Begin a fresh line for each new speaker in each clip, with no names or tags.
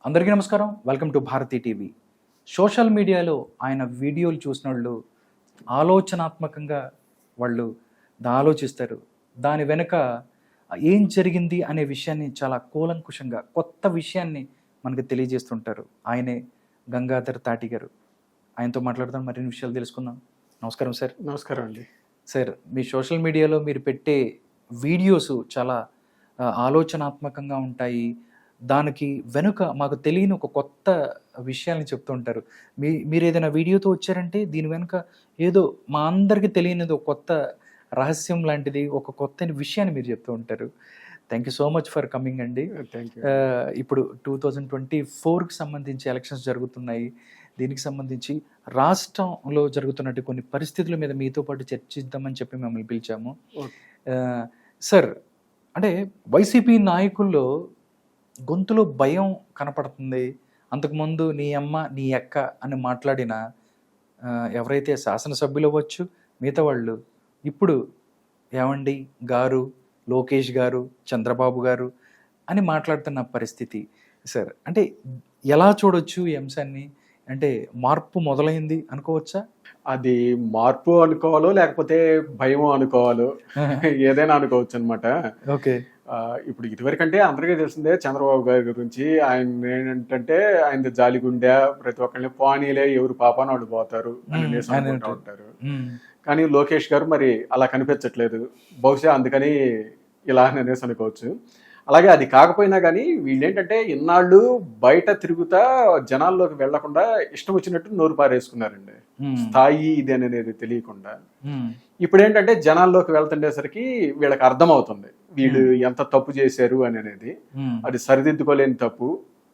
అందరికీ నమస్కారం. Welcome to Bharati TV. Social మీడియాలో ఆయన వీడియోలు చూసిన వాళ్ళు ఆలోచనాత్మకంగా వాళ్ళు ఆలోచిస్తారు. దాని వెనుక ఏం జరిగింది అనే విషయాన్ని చాలా కూలంకుషంగా కొత్త విషయాన్ని మనకు తెలియజేస్తుంటారు. ఆయనే గంగాధర్ తాటి గారు. ఆయనతో మాట్లాడదాం, మరిన్ని విషయాలు తెలుసుకుందాం. నమస్కారం సార్.
నమస్కారం అండి.
సార్, మీ సోషల్ మీడియాలో మీరు పెట్టే వీడియోస్ చాలా ఆలోచనాత్మకంగా ఉంటాయి. దానికి వెనుక మాకు తెలియని ఒక కొత్త విషయాల్ని చెప్తూ ఉంటారు. మీరు ఏదైనా వీడియోతో వచ్చారంటే దీని వెనుక ఏదో మా అందరికీ తెలియనిది ఒక కొత్త రహస్యం లాంటిది, ఒక కొత్త విషయాన్ని మీరు చెప్తూ ఉంటారు. Thank you so much for coming అండి. ఇప్పుడు 2024కి సంబంధించి ఎలక్షన్స్ జరుగుతున్నాయి. దీనికి సంబంధించి రాష్ట్రంలో జరుగుతున్నట్టు కొన్ని పరిస్థితుల మీద మీతో పాటు చర్చిద్దామని చెప్పి మిమ్మల్ని పిలిచాము. సార్, అంటే వైసీపీ నాయకుల్లో గొంతులో భయం కనపడుతుంది. అంతకుముందు నీ అమ్మ నీ అక్క అని మాట్లాడిన ఎవరైతే శాసనసభ్యులు అవ్వచ్చు, మిగతా వాళ్ళు ఇప్పుడు ఏమండి గారు, లోకేష్ గారు, చంద్రబాబు గారు అని మాట్లాడుతున్న పరిస్థితి. సార్, అంటే ఎలా చూడొచ్చు ఈ అంశాన్ని? అంటే మార్పు మొదలైంది అనుకోవచ్చా?
అది మార్పు అనుకోవాలో లేకపోతే భయం అనుకోవాలో ఏదైనా అనుకోవచ్చు అనమాట.
ఓకే.
ఇప్పుడు ఇదివరకంటే అందరికీ తెలిసిందే చంద్రబాబు గారి గురించి. ఆయన ఏంటంటే ఆయన జాలిగుండె, ప్రతి ఒక్కరిని పానీలే ఎవరు పాపాన వాళ్ళు పోతారు అనేసి అనుకుంటూ ఉంటారు. కానీ లోకేష్ గారు మరి అలా కనిపించట్లేదు. బహుశా అందుకని ఇలా అనేసి అనుకోవచ్చు. అలాగే అది కాకపోయినా కానీ వీళ్ళేంటంటే ఇన్నాళ్ళు బయట తిరుగుతా జనాల్లోకి వెళ్లకుండా ఇష్టం వచ్చినట్టు నోరు పారేసుకున్నారండి. స్థాయి ఇది అనేది తెలియకుండా. ఇప్పుడు ఏంటంటే జనాల్లోకి వెళ్తుండేసరికి వీళ్ళకి అర్థం అవుతుంది వీళ్ళు ఎంత తప్పు చేశారు అనేది. అది సరిదిద్దుకోలేని తప్పు.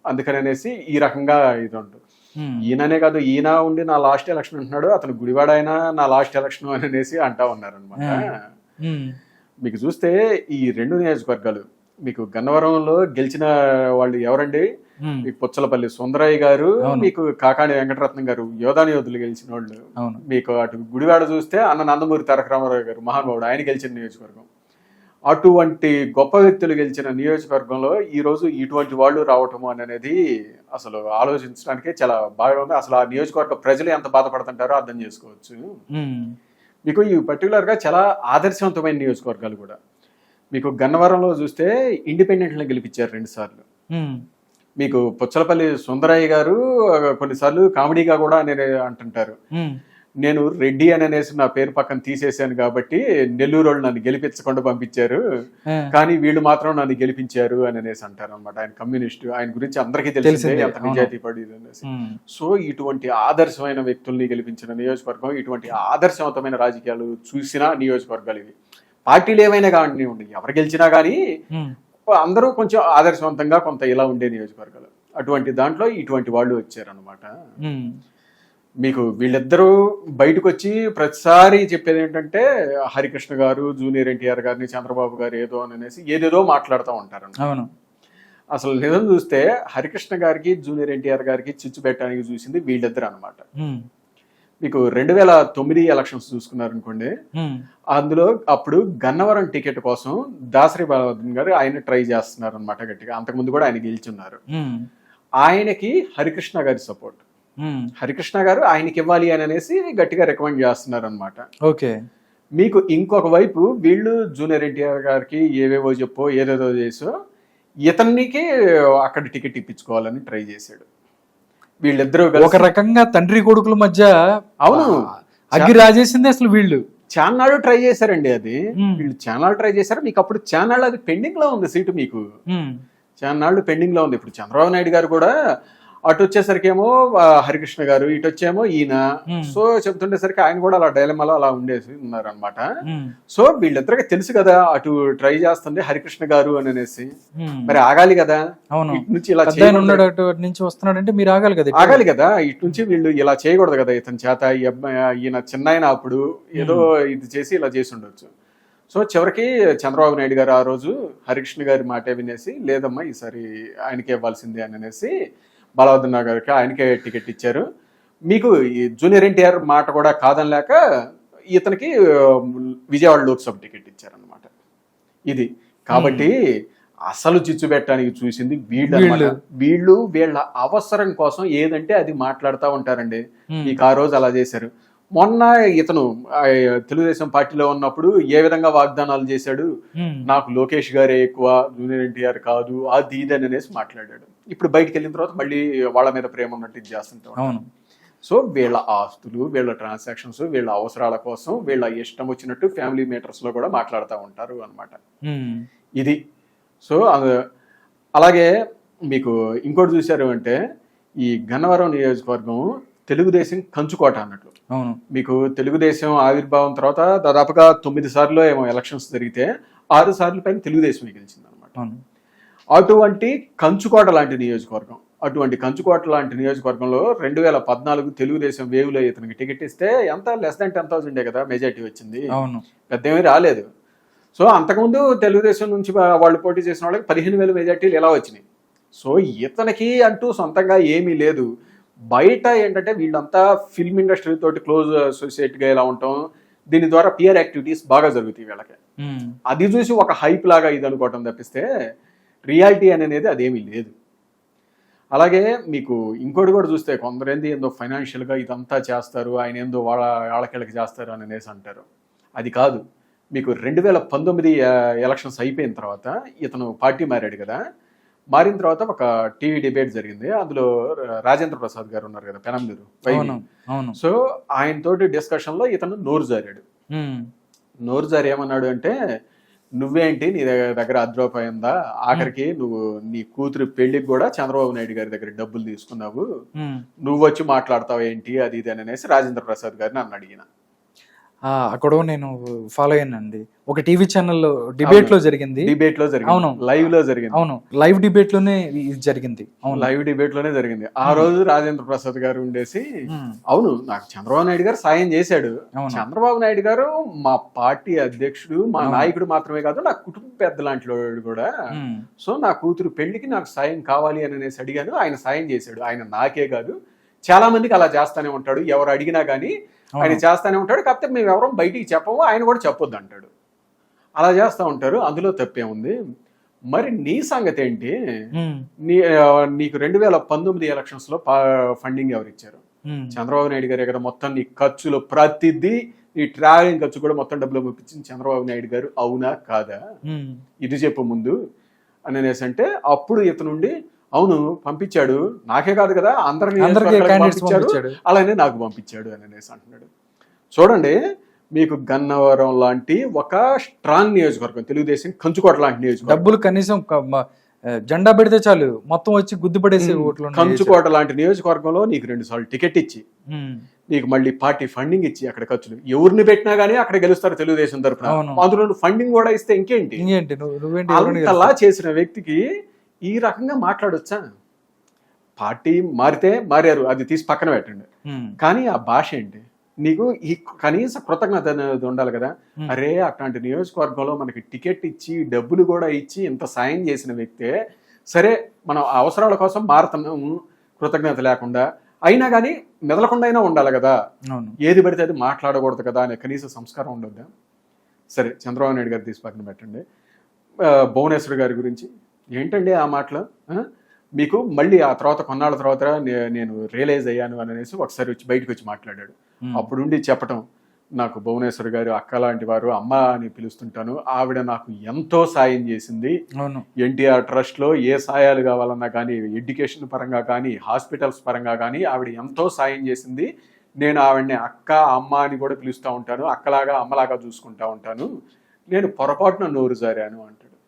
అందుకని అనేసి ఈ రకంగా ఇది ఉంటుంది. ఈయననే కాదు, ఈయన ఉండి నా లాస్ట్ ఎలక్షన్ అంటున్నాడు, అతను గుడివాడ అయినా నా లాస్ట్ ఎలక్షన్ అని అనేసి అంటా ఉన్నారనమాట. మీకు చూస్తే ఈ 2 నియోజకవర్గాలు, మీకు గన్నవరంలో గెలిచిన వాళ్ళు ఎవరండి? మీకు పుచ్చలపల్లి సుందరయ్య గారు, మీకు కాకాణి వెంకటరత్నం గారు, యోధాని యోధులు గెలిచిన వాళ్ళు. మీకు అటు గుడివాడ చూస్తే అన్న నందమూరి తారక రామారావు గారు, మహానుభావుడు, ఆయన గెలిచిన నియోజకవర్గం. అటువంటి గొప్ప వ్యక్తులు గెలిచిన నియోజకవర్గంలో ఈ రోజు ఇటువంటి వాళ్ళు రావటము అనేది అసలు ఆలోచించడానికే చాలా బాగా ఉంది. అసలు ఆ నియోజకవర్గ ప్రజలు ఎంత బాధపడుతుంటారో అర్థం చేసుకోవచ్చు. మీకు ఈ పర్టికులర్ గా చాలా ఆదర్శవంతమైన నియోజకవర్గాలు కూడా. మీకు గన్నవరంలో చూస్తే ఇండిపెండెంట్లను గెలిపించారు 2 సార్లు. మీకు పుచ్చలపల్లి సుందరయ్య గారు కొన్నిసార్లు కామెడీగా కూడా అంటుంటారు, నేను రెడ్డి అని అనేసి నా పేరు పక్కన తీసేశాను కాబట్టి నెల్లూరు వాళ్ళు నన్ను గెలిపించకుండా పంపించారు, కానీ వీళ్ళు మాత్రం నన్ను గెలిపించారు అని అనేసి అంటారు అనమాట. ఆయన కమ్యూనిస్టు, ఆయన గురించి అందరికీ తెలిసిందే ఎంత నిజాయితీ పడి అనేసి. సో ఇటువంటి ఆదర్శమైన వ్యక్తుల్ని గెలిపించిన నియోజకవర్గం, ఇటువంటి ఆదర్శవంతమైన రాజకీయాలు చూసిన నియోజకవర్గాలు ఇవి. పార్టీలు ఏమైనా కానివ్వండి, ఎవరు గెలిచినా కానీ అందరూ కొంచెం ఆదర్శవంతంగా కొంత ఇలా ఉండే నియోజకవర్గాలు. అటువంటి దాంట్లో ఇటువంటి వాళ్ళు వచ్చారనమాట. మీకు వీళ్ళిద్దరూ బయటకు వచ్చి ప్రతిసారి చెప్పేది ఏంటంటే హరికృష్ణ గారు జూనియర్ ఎన్టీఆర్ గారిని, చంద్రబాబు గారు ఏదో అని అనేసి ఏదేదో మాట్లాడుతూ ఉంటారు. అసలు నిజం చూస్తే హరికృష్ణ గారికి జూనియర్ ఎన్టీఆర్ గారికి చిచ్చు పెట్టడానికి చూసింది వీళ్ళిద్దరు అనమాట. మీకు 2009 ఎలక్షన్స్ చూసుకున్నారనుకోండి, అందులో అప్పుడు గన్నవరం టికెట్ కోసం దాసరి బాలవర్ధన్ గారు ఆయన ట్రై చేస్తున్నారు అనమాట గట్టిగా. అంతకుముందు కూడా ఆయన గెలుచున్నారు. ఆయనకి హరికృష్ణ గారి సపోర్ట్, హరికృష్ణ గారు ఆయనకి ఇవ్వాలి అని అనేసి గట్టిగా రికమెండ్ చేస్తున్నారు అనమాట.
ఓకే.
మీకు ఇంకొక వైపు వీళ్ళు జూనియర్ ఎన్టీఆర్ గారికి ఏవేవో చెప్పో ఏదేదో చేసో ఇతనికి అక్కడ టికెట్ ఇప్పించుకోవాలని ట్రై చేశాడు. వీళ్ళిద్దరూ
ఒక రకంగా తండ్రి కొడుకుల మధ్య
అవును
అగ్గి రాజేసింది. అసలు వీళ్ళు
చాన్నాళ్ళు ట్రై చేశారండి. అది వీళ్ళు చాన్నాళ్ళు ట్రై చేశారు. మీకు అప్పుడు చాన్నాళ్ళు అది పెండింగ్ లో ఉంది సీటు, మీకు చాన్నాళ్ళు పెండింగ్ లో ఉంది. ఇప్పుడు చంద్రబాబు నాయుడు గారు కూడా అటు వచ్చేసరికేమో హరికృష్ణ గారు, ఇటు వచ్చేమో ఈయన. సో చెప్తుండేసరికి ఆయన కూడా అలా డైలమాలో అలా ఉండేసి ఉన్నారు అనమాట. సో వీళ్ళిద్దరికి తెలుసు కదా అటు ట్రై చేస్తుంది హరికృష్ణ గారు అని అనేసి, మరి ఆగాలి కదా. ఇటు నుంచి ఇలా
నుంచి వస్తున్నాడంటే మీరు ఆగాలి కదా,
ఆగాలి కదా. ఇటు నుంచి వీళ్ళు ఇలా చేయకూడదు కదా ఇతని చేత. ఈయన చిన్న ఆయన అప్పుడు ఏదో ఇది చేసి ఇలా చేసి ఉండొచ్చు. సో చివరికి చంద్రబాబు నాయుడు గారు ఆ రోజు హరికృష్ణ గారి మాటే వినేసి, లేదమ్మా ఈసారి ఆయనకే ఇవ్వాల్సిందే అని అనేసి బాలవర్ధన్ గారికి ఆయనకే టికెట్ ఇచ్చారు. మీకు ఈ జూనియర్ ఎన్టీఆర్ మాట కూడా కాదనిలేక ఇతనికి విజయవాడ లోక్సభ టికెట్ ఇచ్చారనమాట. ఇది కాబట్టి అసలు చిచ్చు పెట్టడానికి చూసింది వీళ్ళు. వీళ్ళ అవసరం కోసం ఏదంటే అది మాట్లాడుతూ ఉంటారండి. మీకు ఆ రోజు అలా చేశారు. మొన్న ఇతను తెలుగుదేశం పార్టీలో ఉన్నప్పుడు ఏ విధంగా వాగ్దానాలు చేశాడు, నాకు లోకేష్ గారే ఎక్కువ, జూనియర్ ఎన్టీఆర్ కాదు, అది ఇది అనేసి మాట్లాడాడు. ఇప్పుడు బయటకు వెళ్ళిన తర్వాత మళ్ళీ వాళ్ళ మీద ప్రేమ ఉన్నట్టు ఇది చేస్తుంటాం. సో వీళ్ళ ఆస్తులు, వీళ్ళ ట్రాన్సాక్షన్స్, వీళ్ళ అవసరాల కోసం వీళ్ళ ఇష్టం వచ్చినట్టు ఫ్యామిలీ మేటర్స్ లో కూడా మాట్లాడుతూ ఉంటారు అన్నమాట. ఇది సో అలాగే మీకు ఇంకోటి చూశారు అంటే ఈ గన్నవరం నియోజకవర్గం తెలుగుదేశం కంచుకోట అన్నట్లు. మీకు తెలుగుదేశం ఆవిర్భావం తర్వాత దాదాపుగా 9 సార్లు ఏమో ఎలక్షన్స్ జరిగితే 6 సార్లు పైన తెలుగుదేశం గెలిచింది అనమాట. అటువంటి కంచుకోట లాంటి నియోజకవర్గం, అటువంటి కంచుకోట లాంటి నియోజకవర్గంలో 2014 తెలుగుదేశం వేవ్లో ఇతనికి టికెట్ ఇస్తే ఎంత లెస్ దాన్ 10,000 కదా మెజార్టీ వచ్చింది, పెద్ద ఏమీ రాలేదు. సో అంతకుముందు తెలుగుదేశం నుంచి వాళ్ళు పోటీ చేసిన వాళ్ళకి 15,000 మెజార్టీలు ఎలా వచ్చినాయి. సో ఇతనికి అంటూ సొంతంగా ఏమీ లేదు. బయట ఏంటంటే వీళ్ళంతా ఫిల్మ్ ఇండస్ట్రీ తోటి క్లోజ్ అసోసియేట్గా ఇలా ఉంటాం, దీని ద్వారా పిఆర్ యాక్టివిటీస్ బాగా జరుగుతాయి వీళ్ళకి. అది చూసి ఒక హైప్ లాగా ఇది అనుకోవటం తప్పిస్తే రియాలిటీ అనేది అదేమీ లేదు. అలాగే మీకు ఇంకోటి కూడా చూస్తే కొందరేంది ఏందో ఫైనాన్షియల్గా ఇదంతా చేస్తారు, ఆయన ఏందో వాళ్ళకి చేస్తారు అని అనేసి అంటారు. అది కాదు. మీకు 2019 ఎలక్షన్స్ అయిపోయిన తర్వాత ఇతను పార్టీ మారాడు కదా, మారిన తర్వాత ఒక టీవీ డిబేట్ జరిగింది. అందులో రాజేంద్ర ప్రసాద్ గారు ఉన్నారు కదా, పెనంలూరు. సో ఆయన తోటి డిస్కషన్ లో ఇతను నోరు జారాడు. నోరు జారి ఏమన్నాడు అంటే, నువ్వేంటి నీ దగ్గర 10 రూపాయి ఉందా, ఆఖరికి నువ్వు నీ కూతురు పెళ్లికి కూడా చంద్రబాబు నాయుడు గారి దగ్గర డబ్బులు తీసుకున్నావు, నువ్వు వచ్చి మాట్లాడతావు ఏంటి అది ఇది అనేసి రాజేంద్ర ప్రసాద్ గారిని అన్నాడు ఈయన.
అక్కడ నేను ఫాలో అయ్యానండి. ఒక టీవీ ఛానల్లో డిబేట్ లో జరిగింది.
అవును, లైవ్ లో జరిగింది.
అవును, లైవ్ డిబేట్ లోనే జరిగింది.
అవును, లైవ్ డిబేట్ లోనే జరిగింది. ఆ రోజు రాజేంద్ర ప్రసాద్ గారు ఉండేసి, అవును నాకు చంద్రబాబు నాయుడు గారు సాయం చేశాడు, చంద్రబాబు నాయుడు గారు మా పార్టీ అధ్యక్షుడు, మా నాయకుడు మాత్రమే కాదు, నా కుటుంబ పెద్ద లాంటి వాడు కూడా. సో నా కూతురు పెళ్లికి నాకు సాయం కావాలి అని అనేసి అడిగాను, ఆయన సాయం చేశాడు. ఆయన నాకే కాదు చాలా మందికి అలా చేస్తానే ఉంటాడు, ఎవరు అడిగినా కానీ ఆయన చేస్తానే ఉంటాడు, కాకపోతే మేము ఎవరో బయటికి చెప్పము, ఆయన కూడా చెప్పొద్దు అంటాడు. అలా చేస్తూ ఉంటారు, అందులో తప్పే ఉంది. మరి నీ సంగతి ఏంటి? నీకు 2019 ఎలక్షన్స్ లో ఫండింగ్ ఎవరు ఇచ్చారు? చంద్రబాబు నాయుడు గారే కదా. మొత్తం నీ ఖర్చులు ప్రతిదీ, ఈ ట్రావెలింగ్ ఖర్చు కూడా మొత్తం డబ్బులు పంపించింది చంద్రబాబు నాయుడు గారు, అవునా కాదా? ఇది చెప్పు ముందు అని అనేసి అంటే, అప్పుడు ఇతనుండి అవును పంపించాడు, నాకే కాదు కదా అందరినీ పంపించాడు, అలానే నాకు పంపించాడు అని అనేసి అంటున్నాడు. చూడండి, మీకు గన్నవరం లాంటి ఒక స్ట్రాంగ్ నియోజకవర్గం, తెలుగుదేశం కంచుకోట లాంటి నియోజకవర్గం,
డబ్బులు కనీసం జెండా పెడితే చాలు మొత్తం వచ్చి గుద్దు పడేసే ఓట్లు.
కంచుకోట లాంటి నియోజకవర్గంలో నీకు 2 సార్లు టికెట్ ఇచ్చి, నీకు మళ్ళీ పార్టీ ఫండింగ్ ఇచ్చి, అక్కడ ఖర్చులు ఎవరిని పెట్టినా గానీ అక్కడ గెలుస్తారు తెలుగుదేశం తరఫున, అందులో ఫండింగ్ కూడా ఇస్తే ఇంకేంటి. అలా చేసిన వ్యక్తికి ఈ రకంగా మాట్లాడొచ్చా? పార్టీ మారితే మారారు, అది తీసి పక్కన పెట్టండి, కానీ ఆ భాష ఏంటి? నీకు ఈ కనీస కృతజ్ఞత అనేది ఉండాలి కదా. అరే అట్లాంటి నియోజకవర్గంలో మనకి టికెట్ ఇచ్చి డబ్బులు కూడా ఇచ్చి ఇంత సాయం చేసిన వ్యక్తే, సరే మనం అవసరాల కోసం మారుతున్నాము కృతజ్ఞత లేకుండా, అయినా కానీ మెదలకుండా అయినా ఉండాలి కదా. ఏది పడితే అది మాట్లాడకూడదు కదా అనే కనీస సంస్కారం ఉండొద్దా? సరే చంద్రబాబు నాయుడు గారు తీసి పక్కన పెట్టండి. భువనేశ్వర్ గారి గురించి ఏంటండి ఆ మాటలు? మీకు మళ్ళీ ఆ తర్వాత కొన్నాళ్ళ తర్వాత నేను రియలైజ్ అయ్యాను అని అనేసి ఒకసారి వచ్చి బయటకు వచ్చి మాట్లాడాడు. అప్పుడుండి చెప్పటం, నాకు భువనేశ్వర్ గారు అక్క లాంటి వారు, అమ్మ అని పిలుస్తుంటాను, ఆవిడ నాకు ఎంతో సాయం చేసింది, ఎన్టీఆర్ ట్రస్ట్ లో ఏ సాయాలు కావాలన్నా కానీ, ఎడ్యుకేషన్ పరంగా కానీ, హాస్పిటల్స్ పరంగా కానీ ఆవిడ ఎంతో సాయం చేసింది, నేను ఆవిడని అక్క అమ్మ అని కూడా పిలుస్తూ ఉంటాను, అక్కలాగా అమ్మలాగా చూసుకుంటా ఉంటాను, నేను పొరపాటున నోరు జారాను అంటాడు.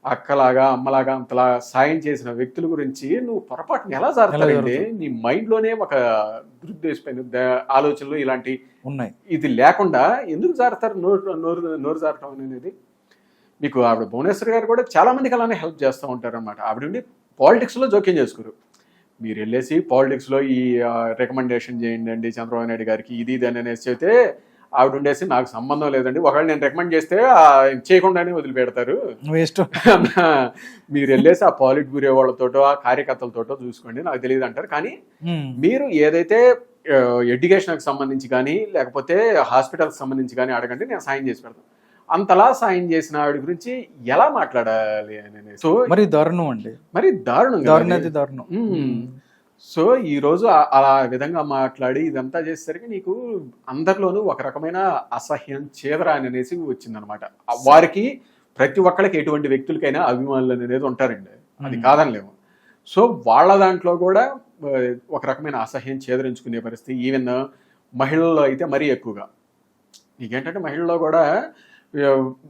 అక్కలాగా అమ్మలాగా అంతలా సాయం చేసిన వ్యక్తుల గురించి నువ్వు పొరపాటున ఎలా జారుతావండి? నీ మైండ్ లోనే ఒక దురుద్దేశమైన ఆలోచనలు ఇలాంటి ఉన్నాయి, ఇది లేకుండా ఎందుకు జారుతారు? నోరు జారటం అనేది. మీకు ఆవిడ భువనేశ్వర్ గారు కూడా చాలా మందికి అలానే హెల్ప్ చేస్తూ ఉంటారు అనమాట. ఆవిడ ఉండి పాలిటిక్స్ లో జోక్యం చేసుకోరు. మీరు వెళ్ళేసి పాలిటిక్స్ లో ఈ రికమెండేషన్ చేయండి అండి చంద్రబాబు నాయుడు గారికి ఇది ఇది అనేసి చెప్తే, ఆవిడ ఉండేసి నాకు సంబంధం లేదండి, ఒకవేళ నేను రికమెండ్ చేస్తే చేయకుండానే వదిలిపెడతారు, మీరు వెళ్ళేసి ఆ పాలిట్ బ్యూరో వాళ్ళతోటో ఆ కార్యకర్తలతోటో చూసుకోండి, నాకు తెలియదు అంటారు. కానీ మీరు ఏదైతే ఎడ్యుకేషన్కి సంబంధించి కానీ లేకపోతే హాస్పిటల్కి సంబంధించి కానీ అడగండి, నేను సాయం చేసి పెడతాను. అంతలా సాయం చేసిన ఆవిడ గురించి ఎలా మాట్లాడాలి అని. సో
మరి దారుణం అండి,
మరి దారుణం కదా అది.
దారుణది దారుణం.
సో ఈ రోజు అలా విధంగా మాట్లాడి ఇదంతా చేసేసరికి నీకు అందరిలోనూ ఒక రకమైన అసహ్యం, చేదరా అనేసి వచ్చిందనమాట. వారికి ప్రతి ఒక్కళ్ళకి ఎటువంటి వ్యక్తులకైనా అభిమానులు అనేది ఉంటారండి, అది కాదనిలేము. సో వాళ్ళ దాంట్లో కూడా ఒక రకమైన అసహ్యం చేదరించుకునే పరిస్థితి. ఈవెన్ మహిళల్లో అయితే మరీ ఎక్కువగా. నీకేంటంటే మహిళల్లో కూడా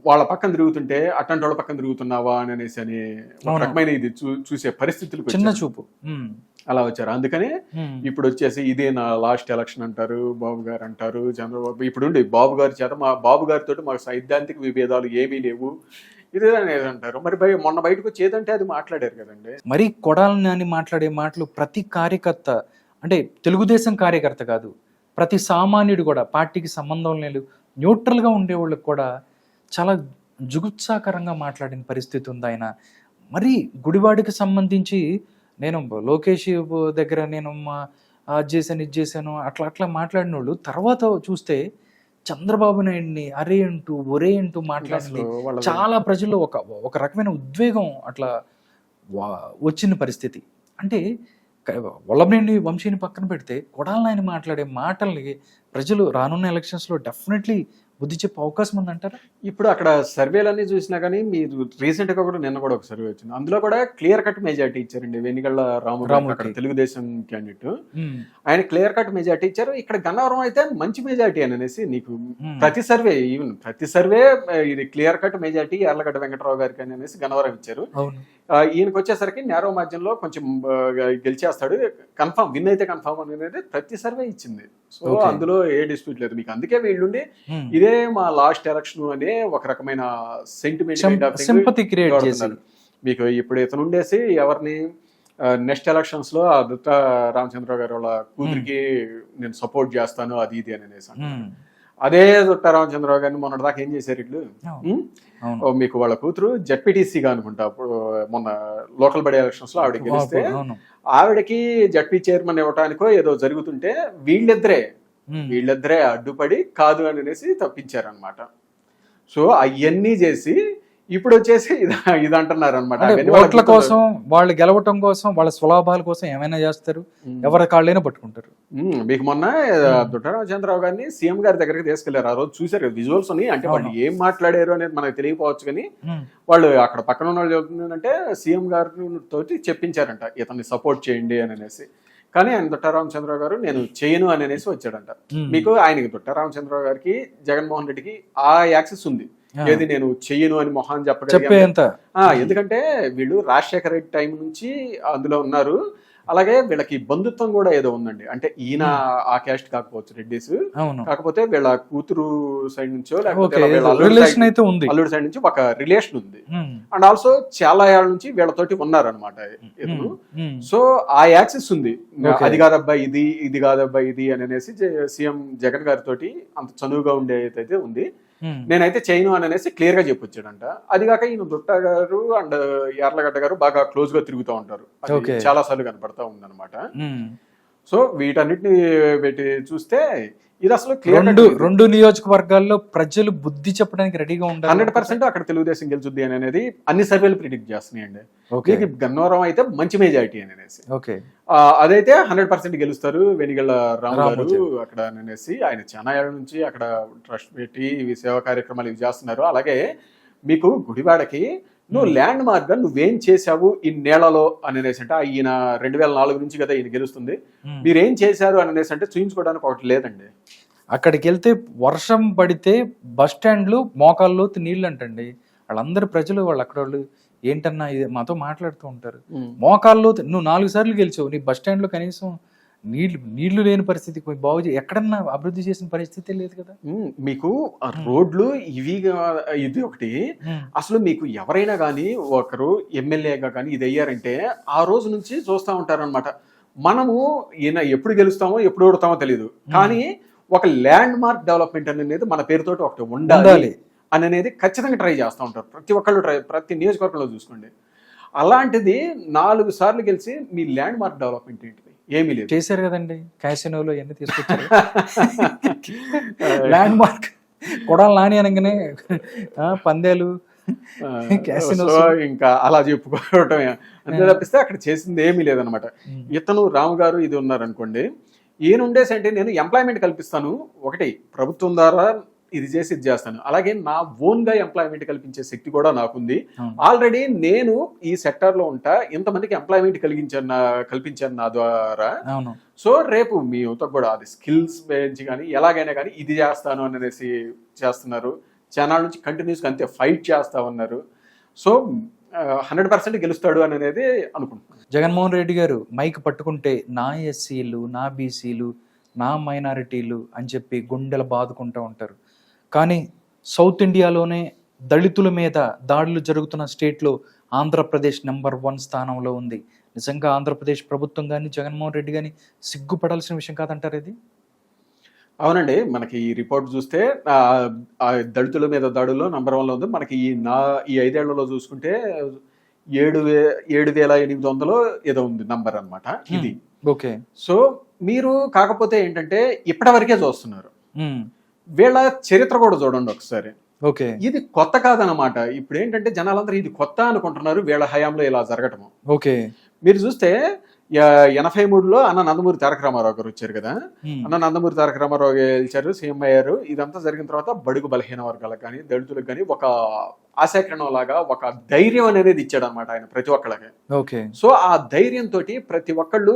వాళ్ళ పక్కన తిరుగుతుంటే అట్లాంటి వాళ్ళ పక్కన తిరుగుతున్నావా అని అనేసి అని ఒక రకమైన ఇది చూసే పరిస్థితులు
చిన్న చూపు
అలా వచ్చారు. అందుకని ఇప్పుడు వచ్చేసి ఇదే నా లాస్ట్ ఎలక్షన్ అంటారు, బాబు గారు అంటారు, చంద్రబాబు ఇప్పుడు బాబు గారి చేత మా బాబు గారితో మాకు సైద్ధాంతిక విభేదాలు ఏమీ లేవు ఇదే అనేది అంటారు. మరి మొన్న బయటకు వచ్చేదంటే అది మాట్లాడారు కదండి.
మరి కొడాలని అని మాట్లాడే మాటలు ప్రతి కార్యకర్త, అంటే తెలుగుదేశం కార్యకర్త కాదు, ప్రతి సామాన్యుడు కూడా, పార్టీకి సంబంధం లేదు న్యూట్రల్గా ఉండేవాళ్ళకి కూడా చాలా జుగుత్సాకరంగా మాట్లాడిన పరిస్థితి ఉంది ఆయన. మరి గుడివాడికి సంబంధించి నేను లోకేష్ దగ్గర నేను అది చేశాను ఇది చేశాను అట్లా అట్లా మాట్లాడిన వాళ్ళు తర్వాత చూస్తే చంద్రబాబు నాయుడిని అరే అంటూ ఒరే అంటూ మాట్లాడింది చాలా ప్రజల్లో ఒక రకమైన ఉద్వేగం అట్లా వచ్చిన పరిస్థితి. అంటే వల్లభనేని వంశీని పక్కన పెడితే కొడాలి నాయన మాట్లాడే మాటల్ని ప్రజలు రానున్న ఎలక్షన్స్లో డెఫినెట్లీ బుద్ధి చెప్పే అవకాశం ఉందంటారా?
ఇప్పుడు అక్కడ సర్వేలన్నీ చూసినా కానీ మీరు రీసెంట్గా కూడా నిన్న కూడా ఒక సర్వే వచ్చింది, అందులో కూడా క్లియర్ కట్ మెజార్టీ ఇచ్చారండి వెనిగళ్ళ రాము, అక్కడ తెలుగుదేశం క్యాండిడేట్. ఆయన క్లియర్ కట్ మెజార్టీ ఇచ్చారు. ఇక్కడ గన్నవరం అయితే మంచి మెజార్టీ అని అనేసి నీకు ప్రతి సర్వే, ఈవెన్ ప్రతి సర్వే ఇది clear cut majority Yarlagadda Venkatarao గారికి అని అనేసి గన్నవరం ఇచ్చారు. ఈయనకి వచ్చేసరికి నేరో మార్జిన్లో కొంచెం గెలిచేస్తాడు, కన్ఫామ్ విన్ అయితే కన్ఫామ్ అనేది ప్రతి సర్వే ఇచ్చింది. సో అందులో ఏ డిస్ప్యూట్ లేదు మీకు. అందుకే వీళ్ళుండి ఇదే మా లాస్ట్ ఎలక్షన్ అనే ఒక రకమైన
సింపతి క్రియేట్ చేశారు
మీకు. ఇప్పుడు ఇతను ఉండేసి ఎవరిని నెక్స్ట్ ఎలక్షన్స్ లో దుట్ట రామచంద్రరావు గారు వాళ్ళ కూతురికి నేను సపోర్ట్ చేస్తాను అది ఇది అని అనేసి. అదే దుట్ట రామచంద్రరావు గారిని మొన్నటి దాకా ఏం చేశారు ఇట్లు, మీకు వాళ్ళ కూతురు జడ్పీటీసీగా అనుకుంటా అప్పుడు మొన్న లోకల్ బడి ఎలక్షన్స్ లో ఆవిడ గెలిస్తే ఆవిడకి జడ్పీ చైర్మన్ ఇవ్వటానికో ఏదో జరుగుతుంటే వీళ్ళిద్దరే అడ్డుపడి కాదు అని అనేసి తప్పించారనమాట. సో అవన్నీ చేసి ఇప్పుడు వచ్చేసి ఇది అంటున్నారు అనమాట.
ఓట్ల కోసం, వాళ్ళు గెలవటం కోసం, వాళ్ళ స్వలాభాల కోసం ఏమైనా చేస్తారు, ఎవరి కాళ్ళైనా పట్టుకుంటారు.
మీకు మొన్న దుట్ట రామచంద్రరావు గారిని సీఎం గారి దగ్గరికి తీసుకెళ్లారు. ఆ రోజు చూసారు విజువల్స్ అని. అంటే వాళ్ళు ఏం మాట్లాడారు అనేది మనకు తెలియకపోవచ్చు కానీ వాళ్ళు అక్కడ పక్కన ఉన్న వాళ్ళు చెబుతుందంటే సీఎం గారి తోటి చెప్పించారంట ఇతన్ని సపోర్ట్ చేయండి అని అనేసి. కానీ ఆయన దుట్ట రామచంద్రరావు గారు నేను చేయను అని అనేసి వచ్చాడంట. మీకు ఆయనకి దుట్ట రామచంద్రరావు గారికి జగన్మోహన్ రెడ్డికి ఆ యాక్సెస్ ఉంది, ఏది నేను చెయ్యను అని మొహాన్
చెప్పేంత.
ఎందుకంటే వీళ్ళు రాజశేఖర రెడ్డి టైం నుంచి అందులో ఉన్నారు. అలాగే వీళ్ళకి బంధుత్వం కూడా ఏదో ఉందండి. అంటే ఈయన ఆ క్యాస్ట్ కాకపోవచ్చు రెడ్డిస్, కాకపోతే వీళ్ళ కూతురు సైడ్ నుంచో లేకపోతే అల్లుడి సైడ్ నుంచి ఒక రిలేషన్ ఉంది. అండ్ ఆల్సో చాలా ఏళ్ళ నుంచి వీళ్ళతోటి ఉన్నారనమాట ఇతను. సో ఆ యాక్సెస్ ఉంది, అది కాదబ్బా ఇది, ఇది కాదబ్బా ఇది అని అనేసి సీఎం జగన్ గారితో అంత చనువుగా ఉండేదైతే ఉంది. నేనైతే చేయను అని అనేసి క్లియర్ గా చెప్పొచ్చాడంట. అది కాక ఈయన దుట్ట గారు అండ్ యార్లగడ్డ గారు బాగా క్లోజ్ గా తిరుగుతూ ఉంటారు, చాలా సార్లు కనపడతా ఉందన్నమాట. సో వీటన్నిటిని పెట్టి చూస్తే ఇది అసలు
రెండు నియోజకవర్గాల్లో ప్రజలు బుద్ధి చెప్పడానికి రెడీగా ఉంటారు.
100% అక్కడ తెలుగుదేశం గెలుచుద్ది అని అనేది అన్ని సర్వేలు ప్రిడిక్ట్ చేస్తున్నాయండి. గన్నవరం అయితే మంచి మెజారిటీ అని అనేసి, అదైతే 100% గెలుస్తారు వెనిగళ్ళ రాము గారు అక్కడ అనేసి. ఆయన చాలా ఏళ్ళ నుంచి అక్కడ ట్రస్ట్ పెట్టి ఇవి సేవా కార్యక్రమాలు ఇవి చేస్తున్నారు. అలాగే మీకు గుడివాడకి నువ్వు ల్యాండ్ మార్క్ గా నువ్వేం చేశావు ఇన్నేళ్లలో అని అనేసి అంటే, ఈయన 2004 నుంచి కదా ఈయన గెలుస్తుంది, మీరేం చేశారు అని అనేసి అంటే చూపించుకోవడానికి ఒకటి లేదండి.
అక్కడికి వెళ్తే వర్షం పడితే బస్ స్టాండ్లు మోకాల్లో నీళ్ళు అంటండి. వాళ్ళందరూ ప్రజలు వాళ్ళు అక్కడ వాళ్ళు ఏంటన్నా ఇది మాతో మాట్లాడుతూ ఉంటారు. మోకాల్లో నువ్వు 4 సార్లు గెలిచావు, నీ బస్ స్టాండ్ లో కనీసం నీళ్లు లేని పరిస్థితి బాగు ఎక్కడన్నా అభివృద్ధి చేసిన పరిస్థితి లేదు కదా.
మీకు రోడ్లు ఇది ఒకటి. అసలు మీకు ఎవరైనా కానీ ఒకరు ఎమ్మెల్యేగా కానీ ఇది అయ్యారంటే ఆ రోజు నుంచి చూస్తూ ఉంటారనమాట. మనము ఈయన ఎప్పుడు గెలుస్తామో ఎప్పుడు ఓడతామో తెలియదు, కానీ ఒక ల్యాండ్ మార్క్ డెవలప్మెంట్ అనేది మన పేరుతోటి ఒకటి ఉండాలి అని అనేది ఖచ్చితంగా ట్రై చేస్తూ ఉంటారు ప్రతి ఒక్కళ్ళు. ప్రతి నియోజకవర్గంలో చూసుకోండి. అలాంటిది 4 సార్లు గెలిచి మీ ల్యాండ్ మార్క్ డెవలప్మెంట్ ఏంటిది? ఏమీ లేదు.
చేశారు కదండి క్యాసినోలో ఎన్ని తీసుకొచ్చారు ల్యాండ్ మార్క్. కొడాలి నాని అనగానే పందేలు
సో
క్యాసినోస్.
ఇంకా అలా చెప్పుకోవటమే అంతే తప్పిస్తే అక్కడ చేసింది ఏమీ లేదనమాట. ఇతను రాము గారు ఇది ఉన్నారనుకోండి, ఈయన ఉండేసి అంటే నేను ఎంప్లాయ్మెంట్ కల్పిస్తాను, ఒకటి ప్రభుత్వం ద్వారా ఇది చేసి ఇది చేస్తాను, అలాగే నా ఓన్ గా ఎంప్లాయ్మెంట్ కల్పించే శక్తి కూడా నాకుంది, ఆల్రెడీ నేను ఈ సెక్టర్ లో ఉంటా, ఇంతమందికి ఎంప్లాయ్మెంట్ కల్పించాను నా ద్వారా. సో రేపు మీ యువత కూడా అది స్కిల్స్ పెంచి కానీ ఎలాగైనా కానీ ఇది చేస్తాను అనేసి చేస్తున్నారు. చాలా నుంచి కంటిన్యూస్గా అంతే ఫైట్ చేస్తా ఉన్నారు. సో 100% గెలుస్తాడు అని అనేది అనుకుంటున్నాను.
జగన్మోహన్ రెడ్డి గారు మైక్ పట్టుకుంటే నా ఎస్సీలు, నా బీసీలు, నా మైనారిటీలు అని చెప్పి గుండెలు బాదుకుంటూ ఉంటారు. కానీ సౌత్ ఇండియాలోనే దళితుల మీద దాడులు జరుగుతున్న స్టేట్లో ఆంధ్రప్రదేశ్ నెంబర్ 1 స్థానంలో ఉంది. నిజంగా ఆంధ్రప్రదేశ్ ప్రభుత్వం కానీ జగన్మోహన్ రెడ్డి కానీ సిగ్గుపడాల్సిన విషయం కాదంటారు ఇది?
అవునండి, మనకి ఈ రిపోర్ట్ చూస్తే దళితుల మీద దాడుల్లో నంబర్ 1లో ఉంది. మనకి ఈ 5 ఏళ్లలో చూసుకుంటే 7,800 ఏదో ఉంది నంబర్ అనమాట ఇది.
ఓకే.
సో మీరు కాకపోతే ఏంటంటే ఇప్పటి వరకే చూస్తున్నారు, వీళ్ళ చరిత్ర కూడా చూడండి ఒకసారి.
ఓకే.
ఇది కొత్త కాదనమాట. ఇప్పుడు ఏంటంటే జనాలందరూ ఇది కొత్త అనుకుంటున్నారు, వీళ్ళ హయాంలో ఇలా జరగటము.
ఓకే.
మీరు చూస్తే 83లో అన్న నందమూరి తారక రామారావు గారు వచ్చారు కదా, అన్న నందమూరి తారక రామారావు గెలిచారు, సీఎం అయ్యారు. ఇదంతా జరిగిన తర్వాత బడుగు బలహీన వర్గాలకు కానీ దళితులకు కానీ ఒక ఆశాకిరణం లాగా ఒక ధైర్యం అనేది ఇచ్చాడు అనమాట ఆయన ప్రతి ఒక్కళ్ళకి.
ఓకే.
సో ఆ ధైర్యంతో ప్రతి ఒక్కళ్ళు